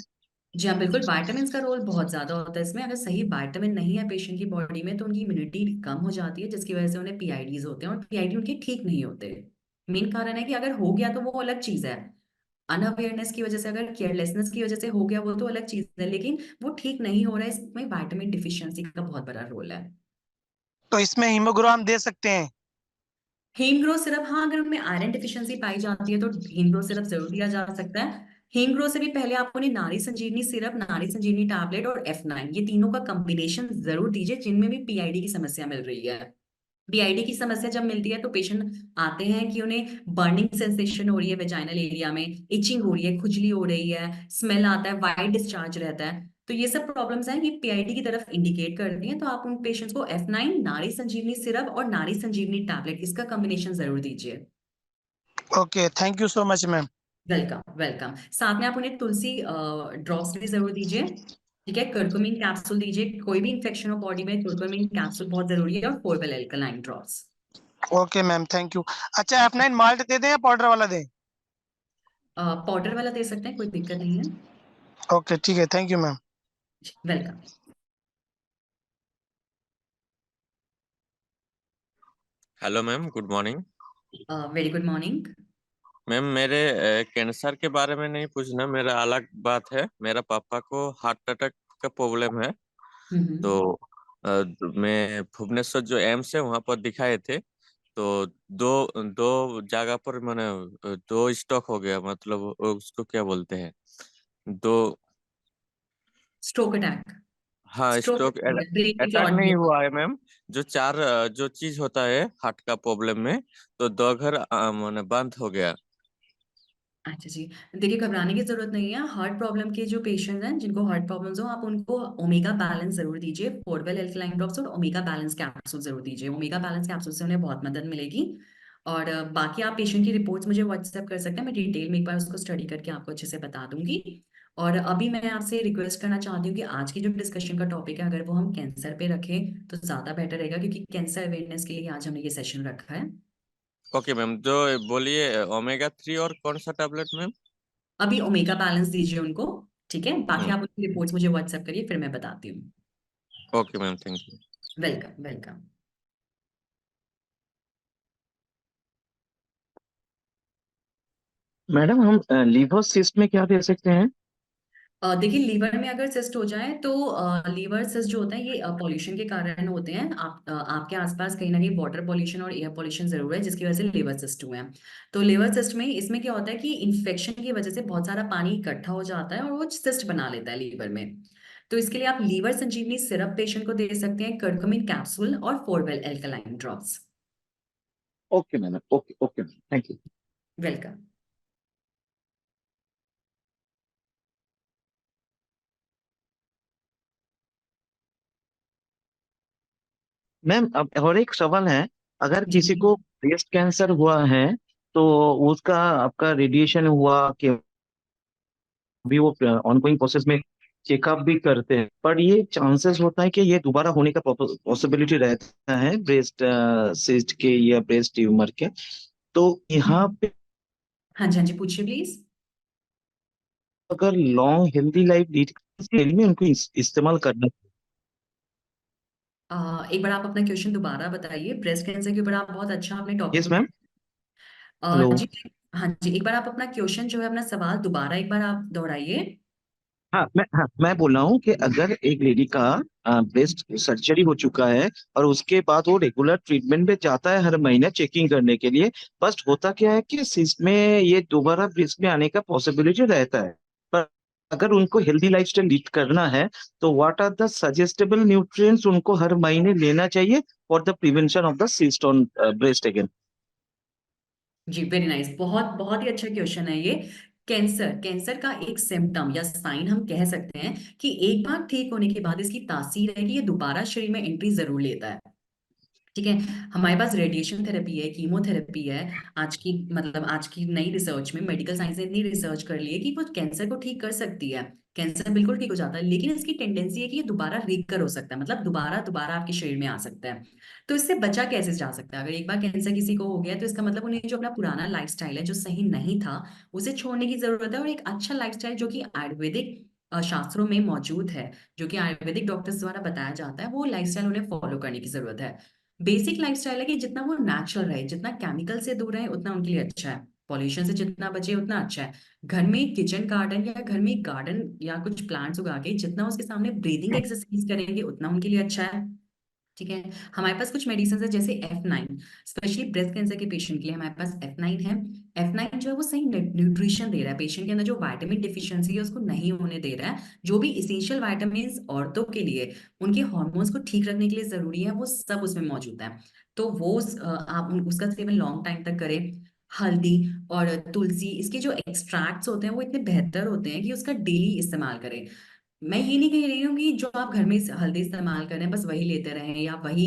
जी हाँ बिल्कुल, विटामिन का रोल बहुत ज्यादा होता है इसमें। अगर सही विटामिन नहीं है पेशेंट की बॉडी में तो उनकी इम्यूनिटी कम हो जाती है, जिसकी वजह से उन्हें पीआईडीज होते हैं और पीआईडी उनके ठीक नहीं होते। मेन कारण है कि अगर हो गया तो वो अलग चीज है, अनअवेयरनेस की वजह से, अगर केयरलेसनेस की वजह से हो गया वो तो अलग चीज है, लेकिन वो ठीक नहीं हो रहा है, इसमें विटामिन डिफिशियंसी का बहुत बड़ा रोल है। तो इसमें हीमोग्राम दे सकते हैं? हीम ग्रो सिरप, हाँ अगर उनमें आयरन डिफिशियंसी पाई जाती है तो हीम ग्रो सिरप जरूर दिया जा सकता है। हीम ग्रो से भी पहले आप उन्हें नारी संजीवनी सिरप, नारी संजीवनी टैबलेट और F9, ये तीनों का कॉम्बिनेशन जरूर दीजिए जिनमें भी पीआईडी की समस्या मिल रही है। पीआईडी की समस्या जब मिलती है तो पेशेंट आते हैं कि उन्हें बर्निंग सेंसेशन हो रही है वेजाइनल एरिया में, इचिंग हो रही है, खुजली हो रही है, स्मेल आता है, वाइट डिस्चार्ज रहता है। तो ये सब प्रॉब्लम्स हैं, ये पीआईडी की तरफ इंडिकेट करती हैं। तो आप उन पेशेंट्स को F9 नारी संजीवनी सिरप और नारी संजीवनी टैबलेट इसका कॉम्बिनेशन जरूर दीजिए। Okay, thank you so much ma'am. Welcome welcome. साथ में आप उन्हें तुलसी ड्रॉप्स भी जरूर दीजिए। ठीक है, कुरकुमिन कैप्सूल दीजिए, कोई भी इन्फेक्शन हो बॉडी में कुरकुमिन कैप्सूल बहुत जरूरी है, और Forwell alkaline drops. Okay ma'am, thank you. अच्छा, F9 माल्ट दे दें या पाउडर वाला दें? पाउडर वाला दे सकते हैं, कोई दिक्कत नहीं है। ओके, ठीक है, thank you ma'am. Welcome. Hello ma'am, good morning. Very good morning. Ma'am, मेरे कैंसर के बारे में नहीं पूछना, मेरा अलग बात है। मेरा पापा को हार्ट अटैक का प्रॉब्लम है। तो हम्म। मैं भुवनेश्वर जो एम्स है वहां पर दिखाए थे। तो दो दो जगह पर मैंने दो स्ट्रोक हो गया, मतलब उसको क्या बोलते हैं, दो। Stroke attack. हाँ, stroke stroke. Brain attack clot भी नहीं हो। हुआ है मैम। जो चीज होता है हार्ट का प्रॉब्लम में, तो दो घर मैंने बंद हो गया। अच्छा जी। देखिए, घबराने की जरूरत नहीं है। हार्ट प्रॉब्लम के जो पेशेंट्स हैं जिनको हार्ट प्रॉब्लम्स हो, आप उनको ओमेगा बैलेंस जरूर दीजिए, फोरवेल एल्कलाइन ड्रॉप्स और ओमेगा बैलेंस कैप्सूल जरूर दीजिए। ओमेगा बैलेंस कैप्सूल से उन्हें बहुत मदद मिलेगी। और बाकी आप पेशेंट की रिपोर्ट्स मुझे व्हाट्सएप कर सकते हैं, मैं डिटेल में एक बार उसको स्टडी करके आपको अच्छे से बता दूंगी। और अभी मैं आपसे रिक्वेस्ट करना चाहती हूँ कि आज की जो डिस्कशन का टॉपिक है, अगर वो हम कैंसर पे रखें तो ज्यादा बेटर रहेगा, क्योंकि कैंसर अवेयरनेस के लिए आज हमने ये सेशन रखा है। ओके मैम, जो बोलिए ओमेगा 3 और कौन सा टैबलेट मैम? अभी ओमेगा बैलेंस दीजिए उनको। ठीक है, बाकी हम्म। आप उनकी रिपोर्ट्स मुझे व्हाट्सएप करिए, फिर मैं बताती हूँ। Okay ma'am, thank you. Welcome welcome. Madam, हम लीवर सिस्ट में क्या दे सकते हैं? देखिए, लीवर में अगर सिस्ट हो जाए तो लीवर सिस्ट जो होता है ये पॉल्यूशन के कारण होते हैं। आपके आसपास कहीं ना कहीं वाटर पॉल्यूशन और एयर पॉल्यूशन जरूर है, जिसकी वजह से लीवर सिस्ट हुए हैं। तो लीवर सिस्ट में इसमें क्या होता है कि इन्फेक्शन की वजह से बहुत सारा पानी इकट्ठा हो जाता है और वो सिस्ट बना लेता है लीवर में। तो इसके लिए आप लीवर संजीवनी सिरप पेशेंट को दे सकते हैं, कर्कुमिन कैप्सूल और Forwell alkaline drops. Okay madam, okay okay, thank you. Welcome. Ma'am, अब और एक सवाल है। अगर जी किसी को ब्रेस्ट कैंसर हुआ है, तो उसका आपका रेडिएशन हुआ कि अभी वो ऑनगोइंग प्रोसेस में चेकअप भी करते हैं, पर ये चांसेस होता है कि ये दोबारा होने का पॉसिबिलिटी रहता है ब्रेस्ट सिस्ट के या ब्रेस्ट ट्यूमर के। तो यहाँ हम्म। पे हाँ जी, हाँ जी, पूछिए प्लीज। अगर लॉन्ग हेल्दी लाइफ लीड के लिए उनको इस्तेमाल करना। एक बार आप अपना क्वेश्चन दोबारा बताइए। ब्रेस्ट कैंसर के ऊपर आप बहुत अच्छा आपने टॉपिक यस मैम। उठाया। हेलो। जी। हाँ जी, एक बार आप अपना क्वेश्चन जो है, अपना सवाल दोबारा एक बार आप दोहराइए। हाँ, मैं बोल रहा हूँ कि अगर एक लेडी का ब्रेस्ट सर्जरी हो चुका है और उसके बाद वो रेगुलर ट्रीटमेंट में जाता है हर महीने चेकिंग करने के लिए, बस होता क्या है कि सिस्ट में ये दोबारा ब्रेस्ट में आने का पॉसिबिलिटी रहता है। पर अगर उनको हेल्दी लाइफस्टाइल लीड करना है, तो what are the suggestable nutrients उनको हर महीने लेना चाहिए for the prevention of the cyst on breast again? जी, वेरी नाइस। बहुत बहुत ही अच्छा क्वेश्चन है ये। कैंसर कैंसर का एक सिम्टम या साइन हम कह सकते हैं कि एक बार ठीक होने के बाद इसकी तासीर है कि ये दोबारा शरीर में एंट्री जरूर लेता है। ठीक है। हमारे पास रेडिएशन थेरेपी है, कीमोथेरेपी है। आज की नई रिसर्च में मेडिकल साइंस ने इतनी रिसर्च कर ली है कि वो कैंसर को ठीक कर सकती है। कैंसर बिल्कुल ठीक हो जाता है, लेकिन इसकी टेंडेंसी है कि ये दोबारा रिकर हो सकता है, मतलब दोबारा दोबारा आपके शरीर में आ सकता है। तो इससे बचा कैसे जा सकता है? अगर एक बार कैंसर किसी को हो गया तो इसका मतलब उन्हें जो अपना पुराना लाइफस्टाइल है जो सही नहीं था, उसे छोड़ने की जरूरत है, और एक अच्छा लाइफस्टाइल जो कि आयुर्वेदिक शास्त्रों में मौजूद है, जो कि आयुर्वेदिक डॉक्टर्स द्वारा बताया जाता है, वो लाइफस्टाइल उन्हें फॉलो करने की जरूरत है। बेसिक लाइफस्टाइल है कि जितना वो नेचुरल रहे, जितना केमिकल से दूर रहे, उतना उनके लिए अच्छा है। पॉल्यूशन से जितना बचे उतना अच्छा है। घर में किचन गार्डन या घर में गार्डन या कुछ प्लांट्स उगा के जितना उसके सामने ब्रीदिंग एक्सरसाइज करेंगे उतना उनके लिए अच्छा है। ठीक है। हमारे पास कुछ मेडिसिन है जैसे F9, स्पेशली ब्रेस्ट कैंसर के पेशेंट के लिए हमारे पास F9 है। F9 जो है वो सही न्यूट्रिशन दे रहा है, पेशेंट के अंदर जो विटामिन डिफिशियंसी है उसको नहीं होने दे रहा है। जो भी इसेंशियल विटामिन औरतों के लिए उनके हॉर्मोन्स को ठीक रखने के लिए जरूरी है वो सब उसमें मौजूद है। तो वो आप उसका सेवन लॉन्ग टाइम तक करें। हल्दी और तुलसी, इसके जो एक्सट्रैक्ट्स होते हैं वो इतने बेहतर होते हैं कि उसका डेली इस्तेमाल करें। मैं ये नहीं कह रही हूँ कि जो आप घर में हल्दी इस्तेमाल करें बस वही लेते रहें या वही।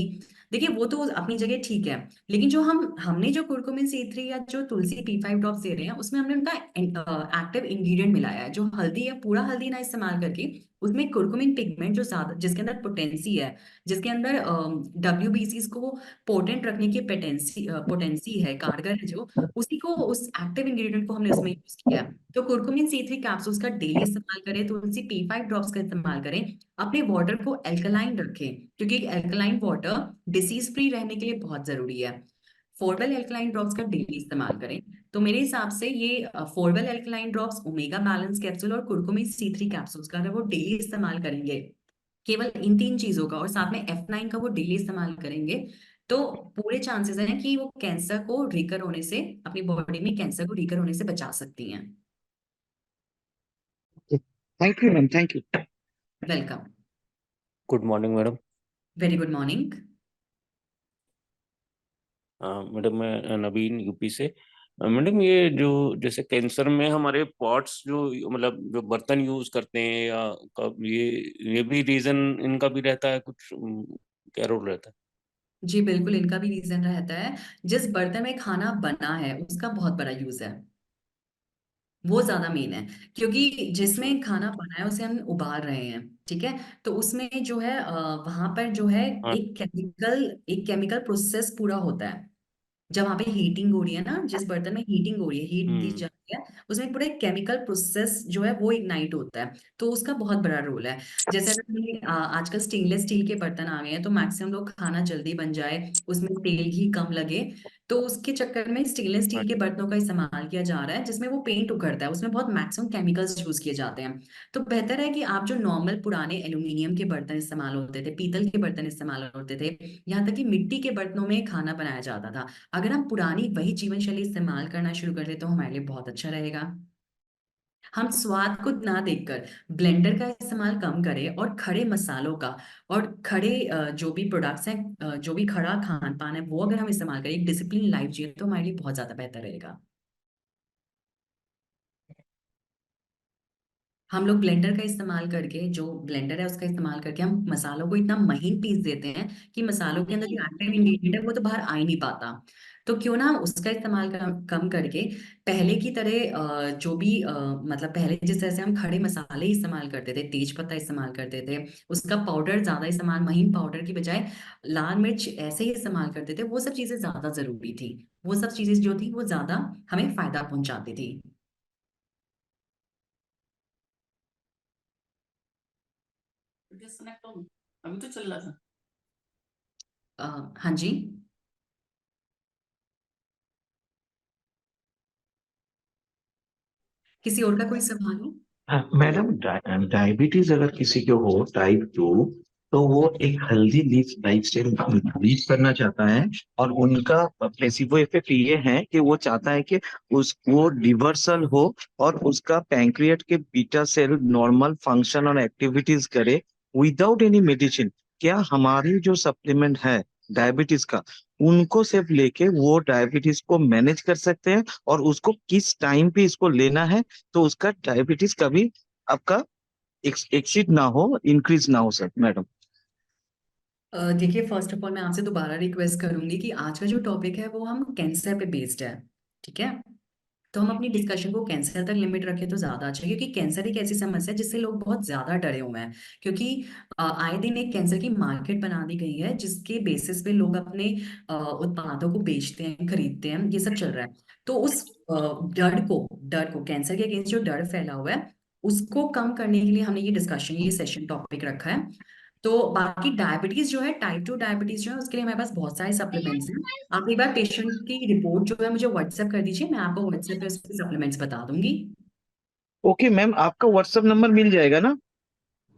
देखिए वो तो अपनी जगह ठीक है, लेकिन जो हमने जो कुरकुमिन C3 या जो तुलसी P5 ड्रॉप्स दे रहे हैं उसमें हमने उनका एक्टिव इंग्रेडिएंट मिलाया है। जो हल्दी है पूरा हल्दी ना इस्तेमाल करके उसमें कुरकुमिन पिगमेंट जो ज्यादा, जिसके अंदर पोटेंसी है, जिसके अंदर WBCs को पोटेंट रखने की पोटेंसी है, कारगर है, जो उसी को उस एक्टिव इंग्रेडिएंट को हमने उसमें यूज किया है। तो कुरकुमिन C3 कैप्सूल्स का डेली इस्तेमाल करें, तुलसी P5 ड्रॉप्स का इस्तेमाल करें। अपने वाटर को एल्कलाइन रखें, क्योंकि एल्कलाइन वाटर डिसीज फ्री रहने के लिए बहुत जरूरी है। फोरवेल एल्कलाइन ड्रॉप्स का डेली इस्तेमाल करें। तो मेरे हिसाब से ये Forwell alkaline drops, omega balance capsule और कुरकुमिन C3 कैप्सूल्स का अगर वो डेली इस्तेमाल करेंगे, केवल इन तीन चीजों का, और साथ में F9 का वो डेली इस्तेमाल करेंगे, तो पूरे चांसेस हैं कि वो कैंसर को रिकर होने से, अपनी बॉडी में कैंसर को रिकर होने से बचा सकती हैं। Thank you ma'am, thank you. Welcome. Good morning madam. Very good morning. Madam मैं नवीन यूपी से। मैडम ये जो जैसे कैंसर में हमारे पॉट्स जो मतलब जो बर्तन यूज करते हैं या ये भी रीजन इनका भी रहता है कुछ, क्या रोल रहता है? जी बिल्कुल, इनका भी रीजन रहता है। जिस बर्तन में खाना बना है उसका बहुत बड़ा यूज है, वो ज्यादा मेन है। क्योंकि अच्छा। जिसमें खाना बना है उसे हम उबाल रहे हैं, ठीक है। तो उसमें जो है वहां पर जो है हाँ। एक केमिकल प्रोसेस पूरा होता है। जब वहां पे हीटिंग हो रही है ना, जिस बर्तन में हीटिंग हो रही है, हीट दी हम्म। जा रही है, उसमें पूरा एक केमिकल प्रोसेस जो है वो इग्नाइट होता है। तो उसका बहुत बड़ा रोल है। जैसे अगर आजकल स्टेनलेस स्टील के बर्तन आ गए हैं, तो मैक्सिमम लोग खाना जल्दी बन जाए, उसमें तेल ही कम लगे, तो उसके चक्कर में स्टेनलेस हाँ। स्टील के बर्तनों का इस्तेमाल किया जा रहा है, जिसमें वो पेंट उखड़ता है, उसमें बहुत मैक्सिमम केमिकल्स यूज किए जाते हैं। तो बेहतर है कि आप जो नॉर्मल पुराने एल्यूमिनियम के बर्तन इस्तेमाल होते थे, पीतल के बर्तन इस्तेमाल होते थे, यहाँ तक कि मिट्टी के बर्तनों में खाना बनाया जाता था, अगर हम पुरानी वही जीवन शैली इस्तेमाल करना शुरू कर दें तो हमारे लिए बहुत अच्छा रहेगा। हम स्वाद को ना देखकर ब्लेंडर का इस्तेमाल कम करें, और खड़े मसालों का और खड़े जो भी प्रोडक्ट्स हैं, जो भी खड़ा खान पान है, वो अगर हम इस्तेमाल करें, एक डिसिप्लिन लाइफ जिए, तो हमारे लिए बहुत ज्यादा बेहतर रहेगा। हम लोग ब्लेंडर का इस्तेमाल करके, जो ब्लेंडर है उसका इस्तेमाल करके हम मसालों को इतना महीन पीस देते हैं कि मसालों के अंदर जो एक्टिव इंग्रेडिएंट है वो तो बाहर आ ही नहीं पाता। तो क्यों ना हम उसका इस्तेमाल कम करके पहले की तरह जो भी मतलब पहले जिस तरह से हम खड़े मसाले इस्तेमाल करते थे, तेज पत्ता इस्तेमाल करते थे, उसका पाउडर ज्यादा इस्तेमाल, महीन पाउडर की बजाय लाल मिर्च ऐसे ही इस्तेमाल करते थे, वो सब चीजें ज्यादा जरूरी थी। वो सब चीजें जो थी वो ज्यादा हमें फायदा पहुंचाती थी। डिस्कनेक्ट हो अभी तो चल रहा था। हाँ जी। किसी और का कोई सवाल हो? हाँ, मैडम डायबिटीज अगर किसी को हो टाइप 2, तो वो एक हेल्दी लाइफस्टाइल लीड करना चाहता है, और उनका प्लेसिबो इफेक्ट ये है कि वो चाहता है कि वो रिवर्सल हो, और उसका पैंक्रियाट के बीटा सेल नॉर्मल फंक्शन और एक्टिविटीज करे विदाउट एनी मेडिसिन। क्या हमारी जो सप्लीमेंट है डायबिटीज का, उनको सिर्फ लेके वो डायबिटीज को मैनेज कर सकते हैं, और उसको किस टाइम पे इसको लेना है, तो उसका डायबिटीज कभी आपका एक्सीड ना हो, इंक्रीज ना हो सर मैडम। देखिए फर्स्ट ऑफ ऑल मैं आपसे दोबारा रिक्वेस्ट करूंगी कि आज का जो टॉपिक है वो हम कैंसर पे बेस्ड है, ठीक है। तो हम अपनी डिस्कशन को कैंसर तक लिमिट रखें तो ज्यादा अच्छा है, क्योंकि कैंसर एक ऐसी समस्या है जिससे लोग बहुत ज्यादा डरे हुए हैं। क्योंकि आए दिन एक कैंसर की मार्केट बना दी गई है, जिसके बेसिस पे लोग अपने उत्पादों को बेचते हैं, खरीदते हैं, ये सब चल रहा है। तो उस डर को कैंसर के अगेंस्ट जो डर फैला हुआ है उसको कम करने के लिए हमने ये सेशन टॉपिक रखा है। तो बाकी डायबिटीज जो है, टाइप 2 डायबिटीज जो है, उसके लिए हमारे पास बहुत सारे सप्लीमेंट्स हैं। आप एक बार पेशेंट की रिपोर्ट जो है मुझे व्हाट्सएप कर दीजिए, मैं आपको व्हाट्सएप पे उसके सप्लीमेंट्स बता दूंगी। ओके मैम, आपका व्हाट्सएप नंबर मिल जाएगा ना?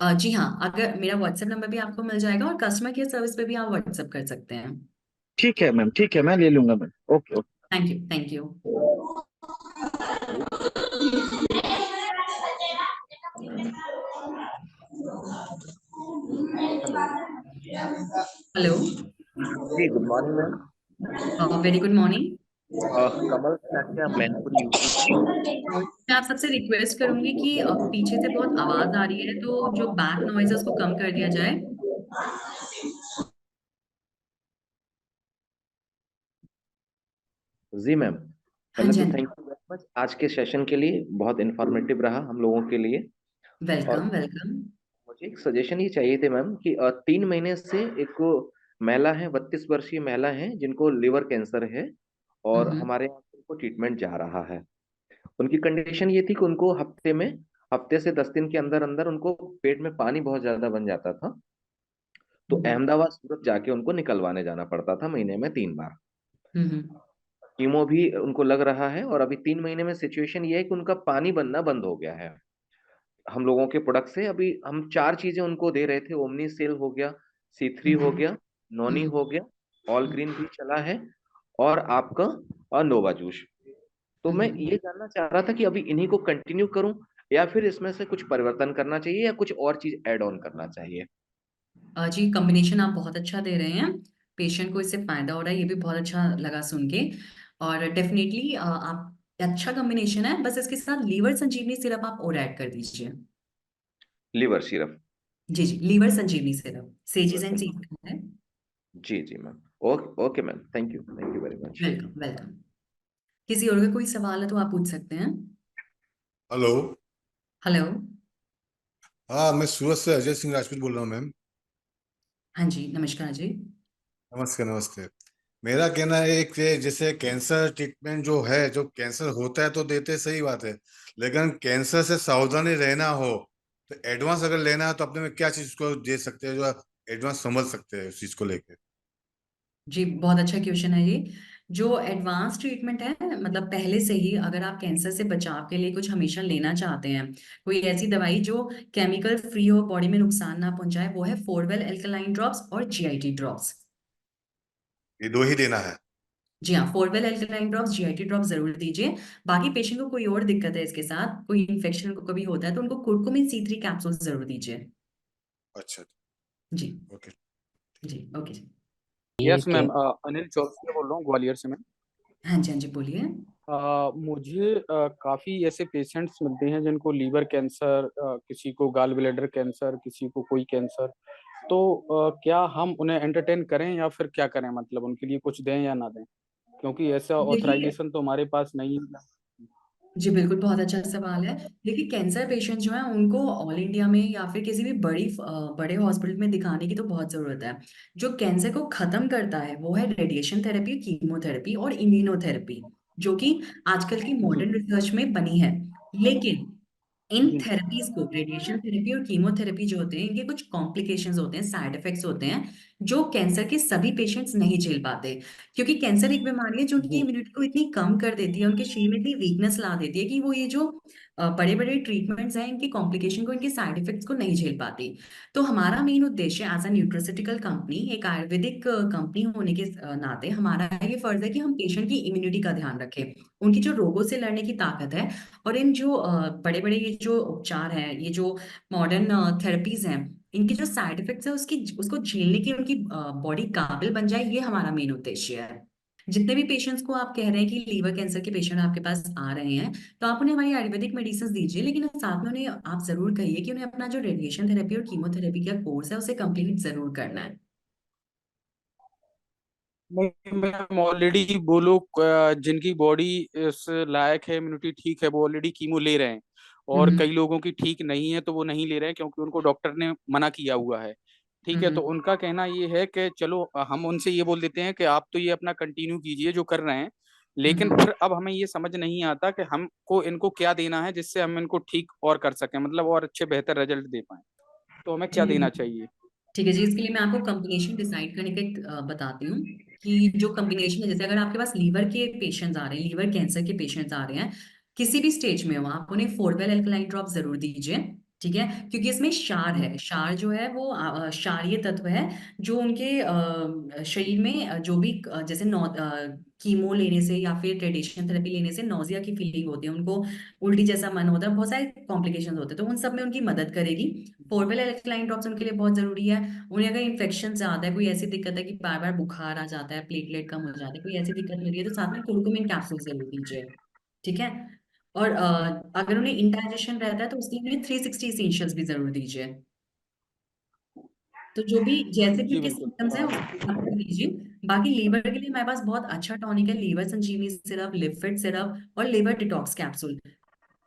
जी हाँ, अगर मेरा व्हाट्सएप नंबर भी आपको मिल जाएगा और कस्टमर केयर सर्विस पे भी आप व्हाट्सएप कर सकते हैं। ठीक है मैम, ठीक है, मैं ले लूंगा ma'am. Okay okay. Thank you, thank you. Hello. Hello. जी good morning ma'am. Very good morning. Kamal Shakya, Mainpuri UP से। मैं आप सबसे रिक्वेस्ट करूंगी कि पीछे से बहुत आवाज आ रही है, तो जो बैक नॉइज है उसको कम कर दिया जाए। जी मैम। हाँ पहले जी, तो हाँ जी। थैंक यू वेरी मच आज के सेशन के लिए, बहुत इंफॉर्मेटिव रहा हम लोगों के लिए। और वेलकम, वेलकम। मुझे एक सजेशन ये चाहिए थे मैम कि 3 महीने से एक महिला है, 32 वर्षीय महिला है, जिनको लिवर कैंसर है और हम्म, हमारे यहाँ से उनको ट्रीटमेंट जा रहा है। उनकी कंडीशन ये थी कि उनको हफ्ते से 10 दिन के अंदर अंदर उनको पेट में पानी बहुत ज्यादा बन जाता था। तो हम्म, अहमदाबाद सूरत जाके उनको निकलवाने जाना पड़ता था महीने में 3 बार। हम्म, कीमो भी उनको लग रहा है और अभी 3 महीने में सिचुएशन ये है कि उनका पानी बनना बंद हो गया है। हम लोगों के प्रोडक्ट से अभी हम 4 चीजें उनको दे रहे थे, ओमनी सेल हो गया, C3 हो हम्म, गया, नॉनी हम्म, हो गया, ऑल हम्म, ग्रीन भी चला है, और आपका और नोवा जूस। तो मैं हम्म। ये जानना चाह रहा था कि अभी इन्हीं को कंटिन्यू करूं या फिर इसमें से कुछ परिवर्तन करना चाहिए या कुछ और चीज ऐड ऑन करना चाहिए। जी, कॉम्बिनेशन आप बहुत अच्छा दे रहे हैं। पेशेंट को इससे फायदा हो रहा है, ये भी बहुत अच्छा लगा सुन के। और डेफिनेटली आप अच्छा कॉम्बिनेशन है, बस इसके साथ लीवर संजीवनी सिरप आप और ऐड कर दीजिए। Liver syrup. जी जी, लीवर संजीवनी सिरप लिवर सेजिस एंड सिरप। सीड है। जी जी ma'am. Okay okay ma'am, thank you very much. Welcome, welcome. किसी और का कोई सवाल है तो आप पूछ सकते हैं। हेलो। हेलो। हाँ, मैं सूरत से अजय सिंह राजपूत बोल रहा हूँ मैम। हाँ जी, नमस्कार जी। नमस्ते नमस्ते। मेरा कहना है कि जैसे कैंसर ट्रीटमेंट जो है, जो कैंसर होता है तो देते, सही बात है, लेकिन कैंसर से सावधानी रहना हो तो एडवांस अगर लेना है तो अपने में क्या चीज को दे सकते हैं जो एडवांस समझ सकते हैं उस चीज को लेके। जी, बहुत अच्छा क्वेश्चन है ये। जो एडवांस ट्रीटमेंट है, मतलब पहले से ही अगर आप कैंसर से बचाव के लिए कुछ हमेशा लेना चाहते हैं, कोई ऐसी दवाई जो केमिकल फ्री हो, बॉडी में नुकसान ना पहुंचाए, वो है फोरवेल एल्कलाइन ड्रॉप्स और जीआईटी ड्रॉप्स। ये दो ही देना है। जी हाँ, four wheel alkaline drops, GIT drops जरूर दीजिए। बाकी पेशेंट को कोई और दिक्कत है इसके साथ, कोई इन्फेक्शन को कभी होता है, तो उनको कुर्कुमिन C3 कैप्सूल जरूर दीजिए। अच्छा। जी। ओके। जी, ओके जी। यस मैम, अनिल चौरसिया बोल रहा हूँ ग्वालियर से मैम। हाँ जी, हाँ जी, बोलिए। मुझे काफ़ी ऐसे पेशेंट्स मिलते हैं जिनको लीवर कैंसर, किसी को गाल ब्लैडर कैंसर, किसी को कोई कैंसर। तो क्या हम उन्हें एंटरटेन करें या फिर क्या करें, मतलब उनके लिए कुछ दें या ना दें, क्योंकि ऐसा देखिए, ऑथराइजेशन तो हमारे पास नहीं है। जी बिल्कुल, बहुत अच्छा सवाल है। देखिए, कैंसर पेशेंट जो है उनको ऑल इंडिया में या फिर किसी भी बड़े हॉस्पिटल में दिखाने की तो बहुत जरूरत है। जो कैंसर को खत्म करता है वो है रेडिएशन थेरेपी, कीमोथेरेपी और इम्यूनोथेरेपी, जो कि आजकल की जी मॉडर्न रिसर्च में बनी है। लेकिन इन जी थेरेपीज को, रेडिएशन थेरेपी और कीमोथेरेपी जो होते हैं, इनके कुछ कॉम्प्लिकेशंस होते हैं, साइड इफेक्ट्स होते हैं, जो कैंसर के सभी पेशेंट्स नहीं झेल पाते। क्योंकि कैंसर एक बीमारी है जो उनकी जी इम्यूनिटी को इतनी कम कर देती है, उनके शरीर में इतनी वीकनेस ला देती है कि वो ये जो बड़े बड़े ट्रीटमेंट्स हैं, इनके कॉम्प्लिकेशन को, इनके साइड इफेक्ट्स को नहीं झेल पाती। तो हमारा मेन उद्देश्य एज अ न्यूट्रोसिटिकल कंपनी, एक आयुर्वेदिक कंपनी होने के नाते हमारा ये फर्ज है कि हम पेशेंट की इम्यूनिटी का ध्यान रखें, उनकी जो रोगों से लड़ने की ताकत है। और इन जो बड़े बड़े ये जो उपचार हैं, ये जो मॉडर्न थेरेपीज हैं, इनके जो साइड इफेक्ट्स है उसकी उसको झेलने की उनकी बॉडी काबिल बन जाए, ये हमारा मेन उद्देश्य है। जितने भी पेशेंट्स को आप कह रहे हैं कि लीवर कैंसर के पेशेंट आपके पास आ रहे हैं, तो आप उन्हें हमारी आयुर्वेदिक मेडिसिन दीजिए, लेकिन साथ में उन्हें आप जरूर कहिए कि उन्हें अपना जो रेडिएशन थेरेपी और कीमोथेरेपी का कोर्स है उसे कंप्लीट जरूर करना है। नहीं मैम, ऑलरेडी वो लोग जिनकी बॉडी इस लायक है, इम्यूनिटी ठीक है, वो ऑलरेडी कीमो ले रहे हैं। और हम्म, कई लोगों की ठीक नहीं है तो वो नहीं ले रहे हैं क्योंकि उनको डॉक्टर ने मना किया हुआ है। ठीक है, तो हम्म, उनका कहना ये है कि चलो हम उनसे ये बोल देते हैं कि आप तो ये अपना कंटिन्यू कीजिए जो कर रहे हैं, लेकिन हम्म। फिर अब हमें ये समझ नहीं आता कि हमको इनको क्या देना है जिससे हम इनको ठीक और कर सकें, मतलब और अच्छे बेहतर रिजल्ट दे पाए। तो हमें क्या जी, देना चाहिए। ठीक है जी, इसके लिए मैं आपको कॉम्बिनेशन डिसाइड करने का एक बताती हूँ कि जो कॉम्बिनेशन है, जैसे अगर आपके पास लीवर के पेशेंट्स आ रहे हैं, लीवर कैंसर के पेशेंट्स आ रहे हैं, किसी भी स्टेज में हो, आप उन्हें फोरवेल एल्कलाइन ड्रॉप जरूर दीजिए। ठीक है, क्योंकि इसमें क्षार है। क्षार जो है वो क्षारीय तत्व है जो उनके शरीर में जो भी जैसे कीमो लेने से या फिर रेडिएशन थेरेपी लेने से नौजिया की फीलिंग होती है, उनको उल्टी जैसा मन होता है, बहुत सारे कॉम्प्लिकेशन होते हैं, तो उन सब में उनकी मदद करेगी। फोरवेल एल्कलाइन ड्रॉप्स उनके लिए बहुत जरूरी है। उन्हें अगर इन्फेक्शन ज्यादा है, कोई ऐसी दिक्कत है कि बार बार बुखार आ जाता है, प्लेटलेट कम हो जाते हैं, कोई ऐसी दिक्कत हो रही है, तो साथ में कुर्कुमिन कैप्सूल जरूर दीजिए। ठीक है। और अगर उन्हें इंडाइजेशन रहता है तो उसके लिए 360 इसेंशियल्स भी जरूर दीजिए। तो जो भी जैसे भी जी उनके बिल्कुल। सिम्टम्स हैं उस हिसाब से दीजिए। बाकी लीवर के लिए हमारे पास बहुत अच्छा टॉनिक है, लीवर संजीवनी सिरप, लिफिड सिरप और लिवर डिटॉक्स कैप्सूल।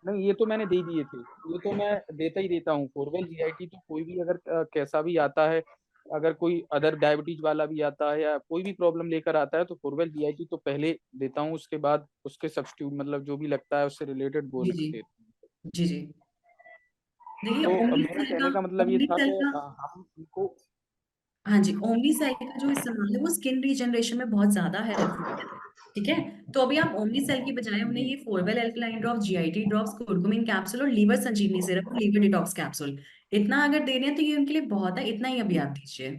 नहीं, ये तो मैंने दे दिए थे, ये तो मैं देता ही देता हूँ। फोरवेल जीआईटी तो कोई भी अगर कैसा भी आता है, अगर कोई अदर डायबिटीज वाला भी आता है या कोई भी प्रॉब्लम लेकर आता है, तो फोरवेल जीआईटी तो पहले देता हूँ, उसके बाद उसके सब्स्टिट्यूट मतलब जो भी लगता है उससे रिलेटेड वो जी जी। देता हूँ। जी जी। देखिए तो ओमनी मेरा सेल का कहने का मतलब ये ओमनी था सेल कि का हम उनको। हाँ जी, ओमनी सेल का जो इस्तेमाल है वो स्किन रीजनरेशन में बहुत ज्यादा हेल्पफुल है। ठीक है। तो अभी आप ओमनी सेल की बजाय उन्हें जी ये Forwell alkaline drops, GIT drops, curcumin capsule और लीवर संजीवनी सिरप और लीवर डिटॉक्स कैप्सूल, इतना अगर दे रहे हैं तो ये उनके लिए बहुत है, इतना ही अभी आप दीजिए।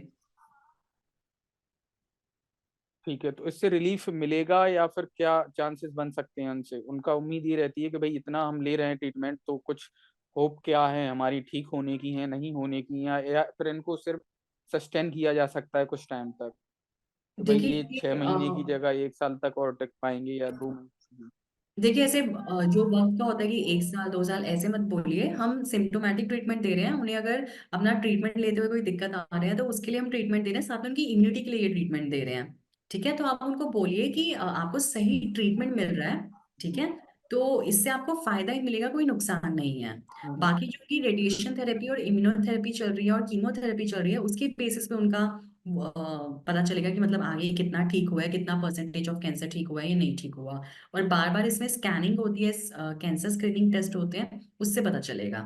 ठीक है, तो इससे रिलीफ मिलेगा या फिर क्या चांसेस बन सकते हैं उनसे? उनका उम्मीद ये रहती है कि भाई इतना हम ले रहे हैं ट्रीटमेंट, तो कुछ होप क्या है हमारी ठीक होने की, है नहीं होने की, या फिर इनको सिर्फ सस्टेन किया जा सकता है कुछ टाइम तक, कि भाई देखिए ये 6 महीने की जगह 1 साल तक और टिक पाएंगे या 2 महीने? देखिए ऐसे जो वक्त का होता है कि 1 साल 2 साल ऐसे मत बोलिए, हम सिम्टोमेटिक ट्रीटमेंट दे रहे हैं उन्हें। अगर अपना ट्रीटमेंट लेते हुए कोई दिक्कत आ रही है तो उसके लिए हम ट्रीटमेंट दे रहे हैं, साथ में उनकी इम्यूनिटी के लिए ये ट्रीटमेंट दे रहे हैं। ठीक है, तो आप उनको बोलिए कि आपको सही ट्रीटमेंट मिल रहा है। ठीक है, तो इससे आपको फायदा ही मिलेगा, कोई नुकसान नहीं है। हम्म। बाकी जो कि रेडिएशन थेरेपी और इम्यूनोथेरेपी चल रही है और कीमोथेरेपी चल रही है, उसके बेसिस पे उनका पता चलेगा कि मतलब आगे कितना ठीक हुआ है, कितना परसेंटेज ऑफ कैंसर ठीक हुआ है या नहीं ठीक हुआ। और बार बार इसमें स्कैनिंग होती है, कैंसर स्क्रीनिंग टेस्ट होते हैं, उससे पता चलेगा।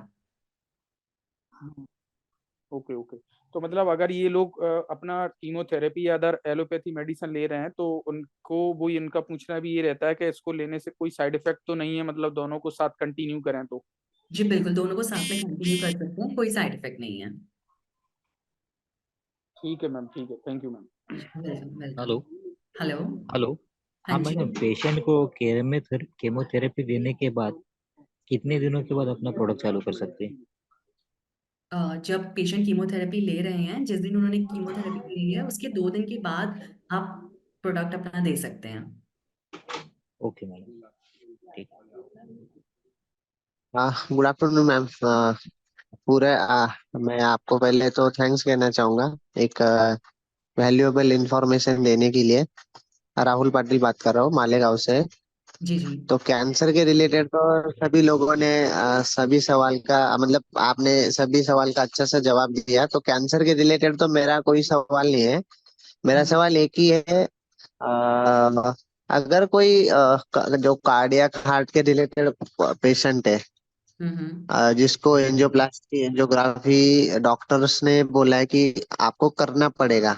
Okay okay. तो मतलब अगर ये लोग अपना कीमोथेरेपी या अदर एलोपैथी मेडिसिन ले रहे हैं, तो उनको वो इनका पूछना भी ये रहता है कि इसको लेने से कोई साइड इफेक्ट तो नहीं है, मतलब दोनों को साथ कंटिन्यू करें तो? जी बिल्कुल, दोनों को साथ में कंटिन्यू कर सकते हैं, कोई साइड इफेक्ट नहीं है। ठीक है मैम, ठीक है, thank you ma'am. Welcome welcome. Hello. Hello. Hello. हाँ हाँ जी। मैडम, पेशेंट को केमोथेरेपी देने के बाद कितने दिनों के बाद अपना प्रोडक्ट चालू कर सकते हैं? जब पेशेंट कीमोथेरेपी ले रहे हैं, जिस दिन उन्होंने कीमोथेरेपी ली है उसके 2 दिन के बाद आप प्रोडक्ट अपना दे सकते हैं। ओके मैडम, ठीक। Good afternoon ma'am. पूरे मैं आपको पहले तो थैंक्स कहना चाहूंगा एक वैल्यूएबल इंफॉर्मेशन देने के लिए। राहुल पाटिल बात कर रहा हूँ मालेगांव से। जी जी। तो कैंसर के रिलेटेड तो सभी लोगों ने सभी सवाल का मतलब आपने सभी सवाल का अच्छा सा जवाब दिया। तो कैंसर के रिलेटेड तो मेरा कोई सवाल नहीं है। मेरा हम्म सवाल एक ही है। अगर कोई जो कार्डियक हार्ट के रिलेटेड पेशेंट है, हम्म जिसको एंजियोप्लास्टी एंजियोग्राफी डॉक्टर्स ने बोला है कि आपको करना पड़ेगा,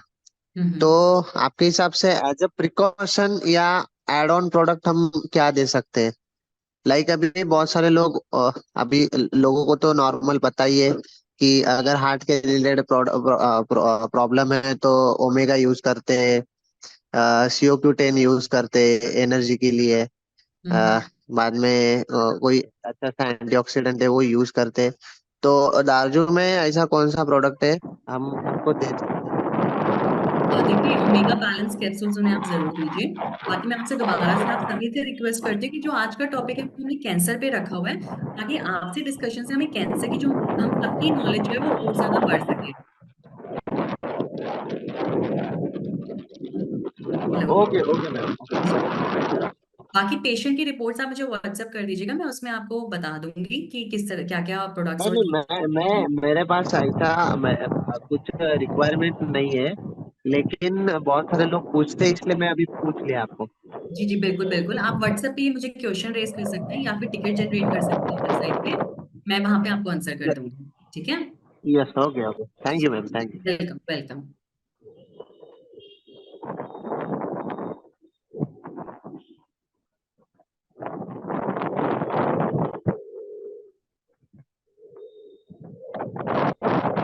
तो हम्म आपके हिसाब से एज अ प्रिकॉशन या एड ऑन प्रोडक्ट हम क्या दे सकते हैं? लाइक अभी भी बहुत सारे लोग अभी लोगों को तो नॉर्मल पता ही है कि अगर हार्ट के रिलेटेड प्रॉब्लम है तो ओमेगा यूज करते हैं, CO Q10 यूज करते हैं एनर्जी के लिए। अ, हम्म। बाद में कोई अच्छा सा एंटीऑक्सीडेंट है वो यूज करते हैं। तो दार्जू में ऐसा कौन सा प्रोडक्ट है हम उनको दे सकते हैं? देखिए ओमेगा बैलेंस कैप्सूल्स उन्हें आप जरूर दीजिए। बाकी मैं आपसे दोबारा से आप सभी से रिक्वेस्ट करती हूँ कि जो आज का टॉपिक है वो हमने कैंसर पे रखा हुआ है, ताकि आपसे डिस्कशन से हमें कैंसर की जो हम सबकी नॉलेज है वो और ज्यादा बढ़ सके। हेलो। Okay okay ma'am. जी। बाकी पेशेंट की रिपोर्ट्स आप मुझे व्हाट्सएप कर दीजिएगा, मैं उसमें आपको बता दूंगी कि किस तरह क्या क्या प्रोडक्ट्स नहीं और नहीं, चीजें हैं। मेरे पास ऐसा कुछ रिक्वायरमेंट नहीं है, लेकिन बहुत सारे लोग पूछते हैं इसलिए मैं अभी पूछ लिया आपको। जी जी बिल्कुल बिल्कुल, आप व्हाट्सएप पे मुझे क्वेश्चन रेज कर सकते हैं या फिर टिकट जनरेट कर सकते हैं वेबसाइट पे, मैं वहां पे आपको आंसर कर दूंगी। ठीक है। Yes, okay okay, thank you ma'am, thank you. Welcome welcome.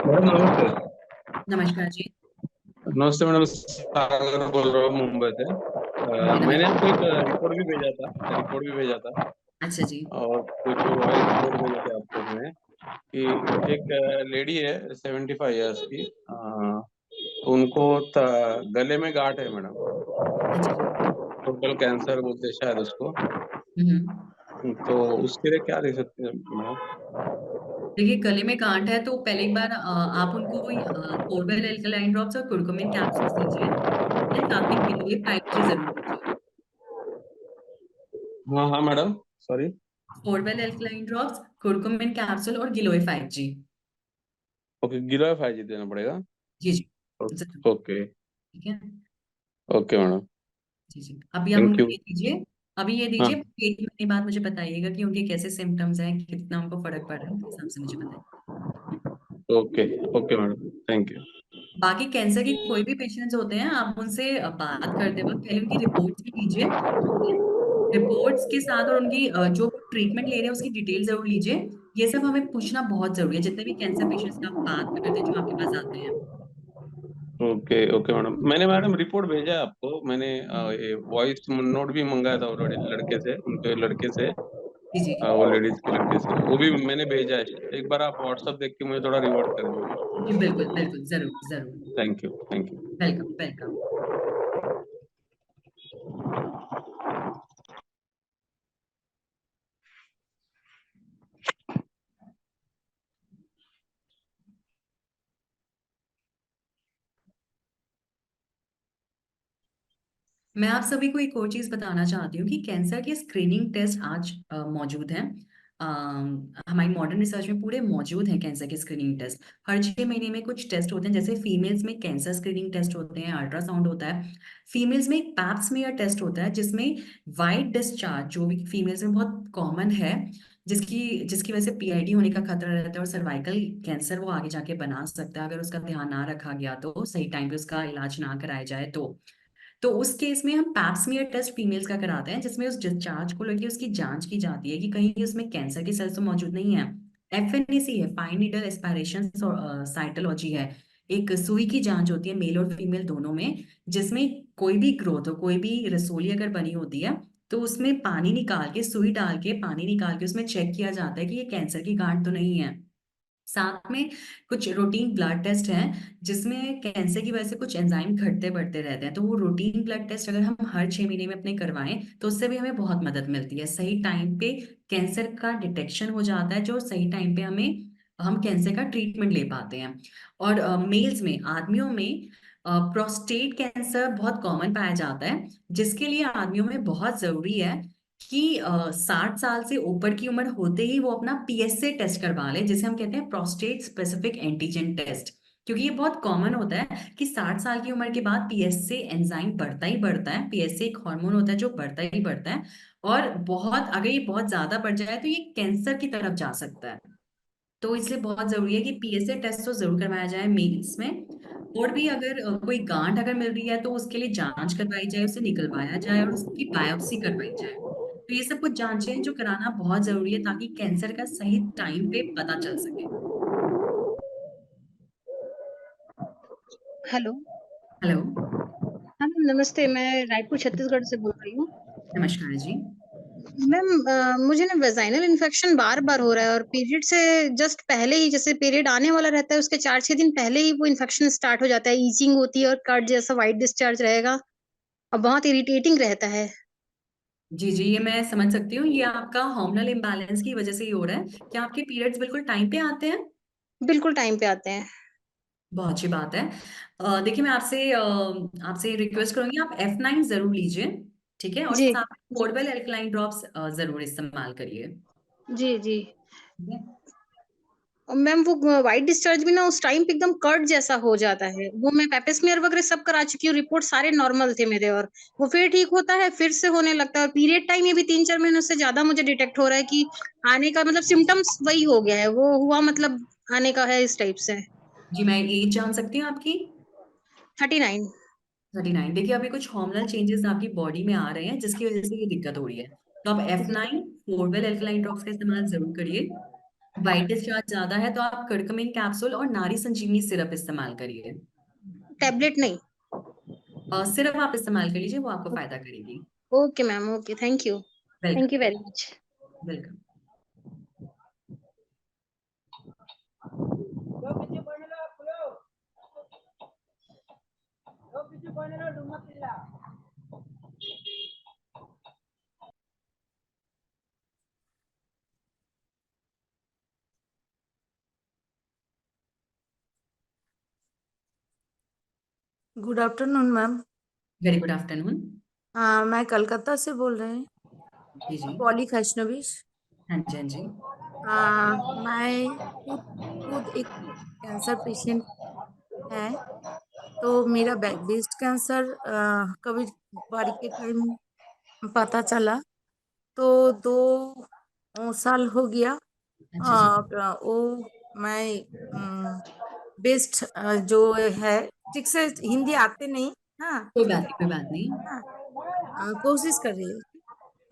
Madam नमस्ते। नमस्कार जी। नमस्ते मैडम, सागर बोल रहा हूँ मुंबई से। मैंने आपको एक रिपोर्ट भी भेजा था अच्छा जी। और कुछ वॉइस नोट भेजे थे आपको मैं कि एक लेडी है 75 इयर्स की, उनको गले में गांठ है मैडम, अच्छा जी। टोटल कैंसर बोलते हैं शायद उसको। तो उसके लिए क्या दे सकते हैं मैडम? देखिए गले में गांठ है तो पहले एक बार आप उनको फोरवेल एल्कलाइन ड्रॉप्स और कुरकुमिन कैप्सूल्स दीजिए, साथ में गिलोय 5G जरूर दीजिए। हाँ हाँ madam, sorry. Forwell alkaline drops, curcumin capsule और गिलोय 5G। ओके, गिलोय 5G देना पड़ेगा। जी जी जरूर। ओके ठीक है। ओके मैडम, जी जी अभी आप थैंक उनको यू। ये दीजिए। अभी ये हाँ दीजिए, 1 महीने बाद मुझे बताइएगा कि उनके कैसे सिम्टम्स हैं, कितना उनको फर्क पड़ रहा है, उस हिसाब से मुझे बताइए। Okay okay madam, thank you. बाकी कैंसर के कोई भी पेशेंट्स होते हैं, आप उनसे बात करते वक्त पहले उनकी रिपोर्ट्स भी लीजिए। रिपोर्ट्स के साथ और उनकी जो ट्रीटमेंट ले रहे हैं उसकी डिटेल जरूर लीजिए। ये सब हमें पूछना बहुत जरूरी है, जितने भी कैंसर पेशेंट्स का आप बात करते हैं जो आपके पास आते हैं। ओके ओके मैडम, मैंने मैडम रिपोर्ट भेजा है आपको। मैंने ये वॉइस नोट भी मंगाया था ऑलरेडी लड़के से, उनके लड़के से, जी जी वो लेडीज के लड़के से, वो भी मैंने भेजा है। एक बार आप व्हाट्सएप देख के मुझे थोड़ा रिवर्ट कर दीजिए। जी बिल्कुल बिल्कुल जरूर जरूर। Thank you thank you. Welcome welcome. मैं आप सभी को एक और चीज बताना चाहती हूँ कि कैंसर के स्क्रीनिंग टेस्ट आज मौजूद हैं। हमारी मॉडर्न रिसर्च में पूरे मौजूद हैं कैंसर के स्क्रीनिंग टेस्ट। हर 6 महीने में कुछ टेस्ट होते हैं, जैसे फीमेल्स में कैंसर स्क्रीनिंग टेस्ट होते हैं, अल्ट्रासाउंड होता है। फीमेल्स में एक पैप स्मीयर टेस्ट होता है जिसमें वाइट डिस्चार्ज, जो भी फीमेल्स में बहुत कॉमन है, जिसकी जिसकी वजह से पीआईडी होने का खतरा रहता है और सर्वाइकल कैंसर वो आगे जाके बना सकता है अगर उसका ध्यान ना रखा गया, तो सही टाइम पे उसका इलाज ना कराया जाए तो उस केस में हम पैप स्मीयर टेस्ट फीमेल्स का कराते हैं, जिसमें उस डिस्चार्ज को लेकर उसकी जांच की जाती है कि कहीं उसमें कैंसर के सेल्स तो मौजूद नहीं है। एफएनएसी है, फाइन नीडल एस्पायरेशन साइटोलॉजी है, एक सुई की जांच होती है मेल और फीमेल दोनों में, जिसमें कोई भी ग्रोथ हो, कोई भी रसोली अगर बनी होती है तो उसमें पानी निकाल के, सुई डाल के पानी निकाल के उसमें चेक किया जाता है कि ये कैंसर की गांठ तो नहीं है। साथ में कुछ रूटीन ब्लड टेस्ट हैं जिसमें कैंसर की वजह से कुछ एंजाइम घटते बढ़ते रहते हैं, तो वो रूटीन ब्लड टेस्ट अगर हम हर 6 महीने में अपने करवाएं तो उससे भी हमें बहुत मदद मिलती है। सही टाइम पे कैंसर का डिटेक्शन हो जाता है, जो सही टाइम पे हम कैंसर का ट्रीटमेंट ले पाते हैं। और मेल्स में, आदमियों में प्रोस्टेट कैंसर बहुत कॉमन पाया जाता है, जिसके लिए आदमियों में बहुत जरूरी है कि 60 साल से ऊपर की उम्र होते ही वो अपना पीएसए टेस्ट करवा ले, जिसे हम कहते हैं प्रोस्टेट स्पेसिफिक एंटीजन टेस्ट। क्योंकि ये बहुत कॉमन होता है कि 60 साल की उम्र के बाद पीएसए एंजाइम बढ़ता ही बढ़ता है। पीएसए एक हार्मोन होता है जो बढ़ता ही बढ़ता है, और अगर ये बहुत ज्यादा बढ़ जाए तो ये कैंसर की तरफ जा सकता है। तो इसलिए बहुत जरूरी है कि पीएसए टेस्ट तो जरूर करवाया जाए मेल्स में। और भी अगर कोई गांठ अगर मिल रही है तो उसके लिए जांच करवाई जाए, उसे निकलवाया जाए और उसकी बायोप्सी करवाई जाए। तो ये सब कुछ जांचें हैं जो कराना बहुत जरूरी है ताकि कैंसर का सही टाइम पे पता चल सके। हेलो। हेलो। हाँ मैम नमस्ते, मैं रायपुर छत्तीसगढ़ से बोल रही हूँ। नमस्कार जी। मैम मुझे ना वेजाइनल इन्फेक्शन बार बार हो रहा है और पीरियड से जस्ट पहले ही, जैसे पीरियड आने वाला रहता है उसके 4-6 दिन पहले ही वो इन्फेक्शन स्टार्ट हो जाता है। ईचिंग होती है और कट जैसा वाइट डिस्चार्ज रहेगा और बहुत इरिटेटिंग रहता है। जी जी ये मैं समझ सकती हूँ, ये आपका हार्मोनल इम्बैलेंस की वजह से ही हो रहा है। क्या आपके पीरियड्स बिल्कुल टाइम पे आते हैं? बिल्कुल टाइम पे आते हैं। बहुत अच्छी बात है। देखिए मैं आपसे रिक्वेस्ट करूंगी, आप F9 जरूर लीजिए, ठीक है, और जी साथ में फोरवेल एल्कलाइन ड्रॉप्स जरूर इस्तेमाल करिए। जी जी। ठीक है? और मैम वो वाइट डिस्चार्ज भी ना उस टाइम पे एकदम कट जैसा हो जाता है। वो मैं पेपिस्मेयर वगैरह सब करा चुकी हूँ, रिपोर्ट सारे नॉर्मल थे मेरे, और वो फिर ठीक होता है, फिर से होने लगता है। और पीरियड टाइम ये भी 3-4 महीनों से ज्यादा मुझे डिटेक्ट हो रहा है कि आने का मतलब सिम्टम्स वही हो गया है, वो हुआ मतलब आने का है इस टाइप से। जी मैं एज जान सकती हूँ आपकी? 39। 39। देखिए अभी कुछ हार्मोनल चेंजेस आपकी बॉडी में आ रहे हैं जिसकी वजह से ये दिक्कत हो रही है, तो आप F9 फोरवेल एल्कलाइन ड्रॉप्स का इस्तेमाल जरूर करिए। वाइट डिस्चार्ज ज्यादा है तो आप कर्कुमिन कैप्सूल और नारी संजीवनी सिरप इस्तेमाल करिए। टैबलेट नहीं? सिरप आप इस्तेमाल कर लीजिए, वो आपको फायदा करेगी। Okay ma'am, okay, thank you welcome. Very much. Welcome. Good afternoon ma'am. Very good afternoon. मैं कलकत्ता से बोल रही हूँ, जी जी। पॉली खैशनवीश। हाँ जी, हाँ जी। मैं खुद खुद एक कैंसर पेशेंट है। तो मेरा ब्रेस्ट कैंसर कभी बारी के टाइम पता चला, तो 2 साल हो गया। अच्छा जी। वो मैं बेस्ट जो है, ठीक से हिंदी आते नहीं। हाँ, कोई बात नहीं, कोई बात नहीं। हाँ, कोशिश कर रही है।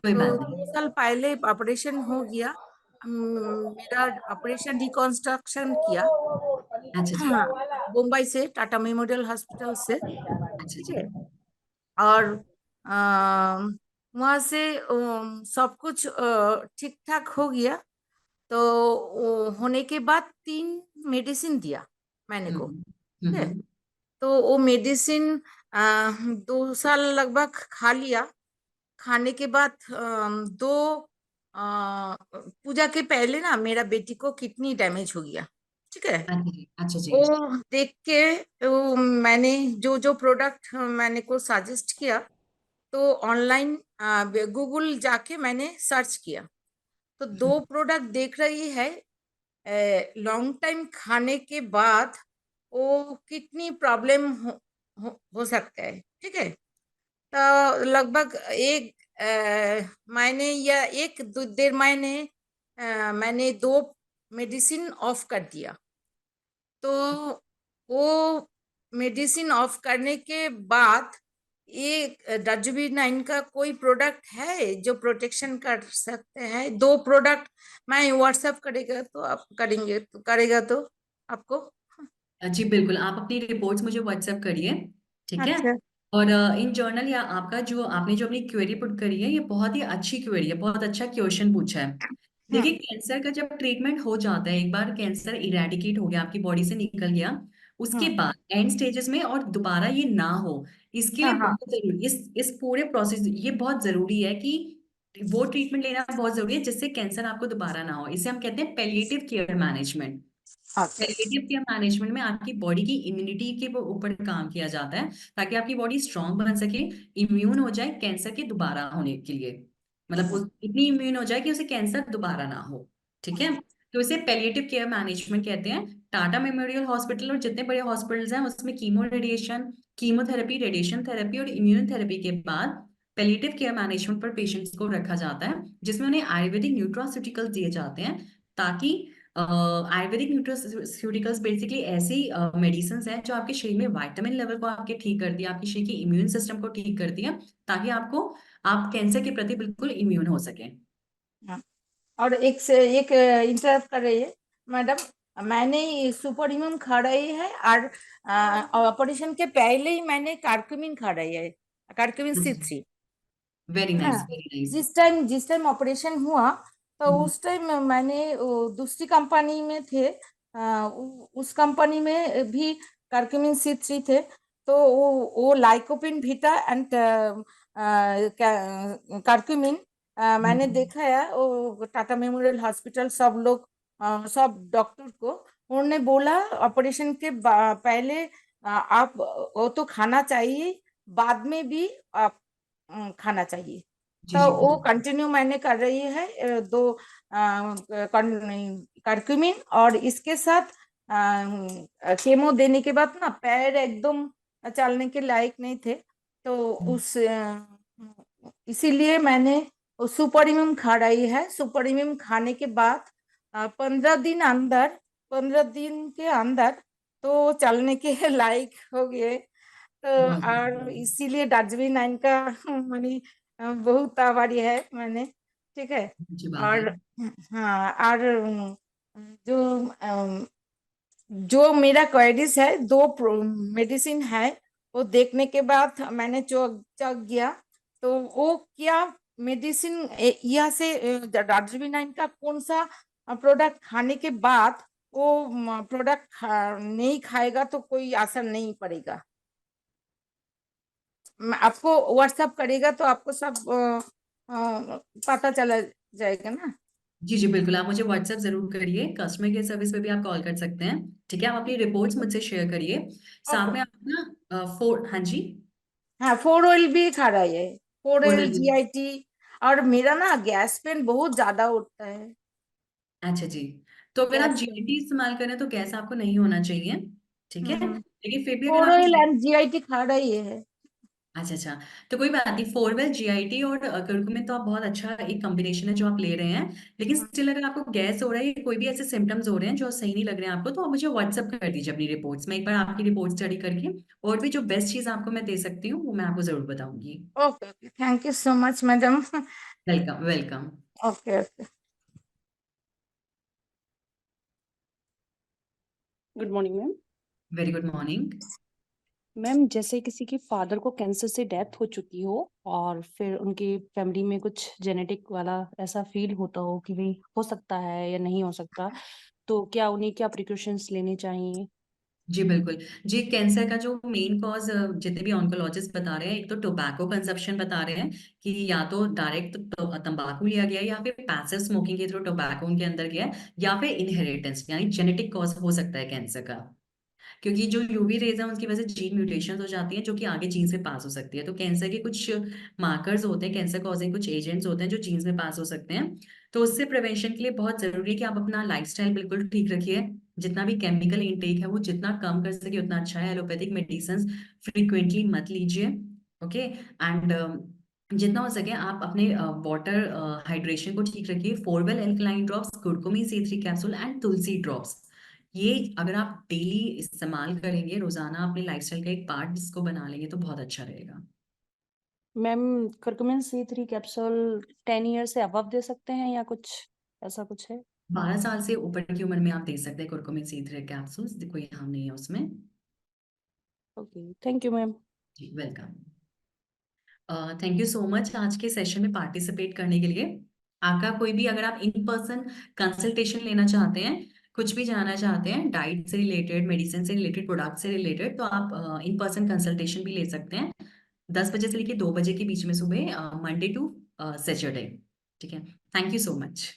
कोई तो बात नहीं। 2 साल पहले ऑपरेशन हो गया। मेरा ऑपरेशन रिकंस्ट्रक्शन किया, अच्छा जी। हाँ, मुंबई से टाटा मेमोरियल हॉस्पिटल से। अच्छा ठीक जी। है। और वहाँ से सब कुछ ठीक ठाक हो गया। तो होने के बाद 3 मेडिसिन दिया मैंने को। ठीक है। हम्म। तो वो मेडिसिन 2 साल लगभग खा लिया। खाने के बाद पूजा के पहले ना मेरा बेटी को किडनी डैमेज हो गया। ठीक है। अच्छा जी। अच्छा जी। वो देख के मैंने जो जो प्रोडक्ट मैंने को सजेस्ट किया, तो ऑनलाइन गूगल जाके मैंने सर्च किया। तो 2 प्रोडक्ट देख रही है, लॉन्ग टाइम खाने के बाद वो किडनी प्रॉब्लम हो सकता है। ठीक है। तो लगभग एक महीने या 1-1.5 महीने मैंने 2 मेडिसिन ऑफ कर दिया। तो वो मेडिसिन ऑफ करने के बाद ये WB9 का कोई प्रोडक्ट है जो प्रोटेक्शन कर सकते हैं? 2 प्रोडक्ट मैं व्हाट्सएप करेगा तो आप करेगा तो आपको। जी बिल्कुल, आप अपनी रिपोर्ट्स मुझे व्हाट्सएप करिए। ठीक है। अच्छा। और इन जर्नल या आपका जो आपने जो अपनी क्वेरी पुट करी है, ये बहुत ही अच्छी क्वेरी है, बहुत अच्छा क्वेश्चन पूछा है। हम्म। देखिए, कैंसर का जब ट्रीटमेंट हो जाता है, एक बार कैंसर इरेडिकेट हो गया, आपकी बॉडी से निकल गया, उसके हम्म। बाद एंड स्टेजेस में और दोबारा ये ना हो, इसके हाँ, लिए हाँ। बहुत जरूरी, इस पूरे प्रोसेस, ये बहुत जरूरी है कि वो ट्रीटमेंट लेना बहुत जरूरी है जिससे कैंसर आपको दोबारा ना हो। इसे हम कहते हैं पैलिएटिव केयर मैनेजमेंट। अच्छा। पैलिएटिव केयर मैनेजमेंट में आपकी बॉडी की इम्यूनिटी के ऊपर काम किया जाता है, ताकि आपकी बॉडी स्ट्रांग बन सके, इम्यून हो जाए कैंसर के दोबारा होने के लिए, मतलब इतनी इम्यून हो जाए कि उसे कैंसर दोबारा ना हो। ठीक है। तो इसे पैलिएटिव केयर मैनेजमेंट कहते हैं। टाटा मेमोरियल हॉस्पिटल और जितने बड़े हॉस्पिटल्स हैं उसमें कीमोथेरेपी, रेडिएशन थेरेपी और इम्यूनोथेरेपी के बाद पैलिएटिव केयर मैनेजमेंट पर पेशेंट्स को रखा जाता है, जिसमें उन्हें आयुर्वेदिक न्यूट्रास्यूटिकल्स दिए जाते हैं, ताकि आयुर्वेदिक न्यूट्रास्यूटिकल्स बेसिकली ऐसी मेडिसिन हैं जो आपके शरीर में विटामिन लेवल को आपके ठीक करती है, आपके शरीर की इम्यून सिस्टम को ठीक करती है, ताकि आप कैंसर के प्रति बिल्कुल इम्यून हो सके। हाँ। और एक से एक इंटरप्ट कर रही है मैडम। मैंने सुपर इम्यून खा रही है, और ऑपरेशन के पहले ही मैंने कार्कुमिन खा रही है, कार्कुमिन C3। वेरी नाइस, हाँ। Very nice. जिस टाइम ऑपरेशन हुआ, तो उस टाइम मैंने दूसरी कंपनी में थे, उस कंपनी में भी कर्क्यूमिन C3 थे। तो वो लाइकोपिन बीटा एंड कर्क्यूमिन मैंने देखा है। वो टाटा मेमोरियल हॉस्पिटल सब लोग सब डॉक्टर को उन्होंने बोला ऑपरेशन के पहले आप वो तो खाना चाहिए, बाद में भी आप खाना चाहिए। जी तो जी वो कंटिन्यू मैंने कर रही है, 2 कर्क्यूमिन, और इसके साथ केमो देने के बाद ना पैर एकदम चलने के लायक नहीं थे। तो उस इसीलिए मैंने सुपर इम्यून खा रही है। सुपर इम्यून खाने के बाद 15 दिन के अंदर तो चलने के लायक हो गए। तो बहुत और इसीलिए WB9 का मैंने बहुत आभारी है मैंने। ठीक है। अच्छी बात है। और हाँ, और जो जो मेरा क्वेरीज है, 2 मेडिसिन है, वो देखने के बाद मैंने चेक किया, तो वो क्या मेडिसिन यहाँ से डार्जिलिंग का कौन सा प्रोडक्ट खाने के बाद वो प्रोडक्ट नहीं खाएगा तो कोई असर नहीं पड़ेगा। आपको व्हाट्सएप करेगा तो आपको सब पता चला जाएगा ना। जी जी बिल्कुल, आप मुझे व्हाट्सएप जरूर करिए, कस्टमर केयर सर्विस पे भी आप कॉल कर सकते हैं। ठीक है, आप अपनी रिपोर्ट्स मुझसे शेयर करिए, साथ में आप ना हाँ जी, हाँ 4 ऑयल भी खा रहा है, 4 ऑयल ओरल भी। GIT। और मेरा ना गैस पेन बहुत ज्यादा उठता है। अच्छा जी, तो अगर आप गैस पेन जीआईटी इस्तेमाल करें तो गैस आपको नहीं होना चाहिए। ठीक है, लेकिन फिर भी अगर 4 आपको ऑयल एंड GIT खा रही है। अच्छा अच्छा, तो कोई बात नहीं, फोरवेल जीआईटी और कुरकुमिन तो आप बहुत अच्छा एक कॉम्बिनेशन है जो आप ले रहे हैं। लेकिन स्टिल अगर आपको गैस हो रहा है या कोई भी ऐसे सिम्टम्स हो रहे हैं जो सही नहीं लग रहे हैं आपको, तो आप मुझे व्हाट्सअप कर दीजिए अपनी रिपोर्ट्स में, एक बार आपकी रिपोर्ट स्टडी करके और भी जो बेस्ट चीज आपको मैं दे सकती हूँ वो मैं आपको जरूर बताऊंगी। Okay okay, thank you so much madam. Welcome welcome. Okay okay. Good morning ma'am. Very good morning. Ma'am जैसे किसी के फादर को कैंसर से डेथ हो चुकी हो और फिर उनकी फैमिली में कुछ जेनेटिक वाला ऐसा फील होता हो कि भाई हो सकता है या नहीं हो सकता, तो क्या उन्हें क्या प्रिकॉशंस लेने चाहिए? जी बिल्कुल। जी, कैंसर का जो मेन कॉज जितने भी ऑन्कोलॉजिस्ट बता रहे हैं, एक तो टोबैको कंजप्शन बता रहे हैं कि या तो डायरेक्ट तंबाकू लिया गया है या फिर पैसिव स्मोकिंग के थ्रू टोबैको उनके अंदर गया है, या फिर इनहेरिटेंस यानी जेनेटिक कॉज हो सकता है कैंसर का। क्योंकि जो यूवी रेज है उसकी वजह से जीन म्यूटेशन हो जाती है जो कि आगे जीन्स में पास हो सकती है। तो कैंसर के कुछ मार्कर्स होते हैं, कैंसर कॉजिंग कुछ एजेंट्स होते हैं जो जीन्स में पास हो सकते हैं। तो उससे प्रिवेंशन के लिए बहुत जरूरी है कि आप अपना लाइफस्टाइल बिल्कुल ठीक रखिए, जितना भी केमिकल इनटेक है वो जितना कम कर सके उतना अच्छा है। एलोपैथिक मेडिसिन फ्रीक्वेंटली मत लीजिए। ओके, एंड जितना हो सके आप अपने वाटर हाइड्रेशन को ठीक रखिए। Forwell alkaline drops, curcumin C3 capsule and Tulsi drops, ये अगर आप डेली इस्तेमाल करेंगे, रोजाना अपने लाइफस्टाइल का एक पार्ट इसको बना लेंगे तो बहुत अच्छा रहेगा। मैम करकुमिन C3 कैप्सूल 10 ईयर से अबव दे सकते हैं या कुछ ऐसा कुछ है? 12 साल से ऊपर की उम्र में आप दे सकते हैं कुरकुमिन C3 कैप्सूल्स, कोई हार्म नहीं है उसमें। Okay, thank you ma'am. जी welcome. Thank you so much आज के सेशन में पार्टिसिपेट करने के लिए। आपका कोई भी अगर आप इन पर्सन कंसल्टेशन लेना चाहते हैं, कुछ भी जानना चाहते हैं डाइट से रिलेटेड, मेडिसिन से रिलेटेड, प्रोडक्ट से रिलेटेड, तो आप इन पर्सन कंसल्टेशन भी ले सकते हैं 10 बजे से लेकर 2 बजे के बीच में सुबह, मंडे टू सैटरडे। ठीक है, थैंक यू सो मच।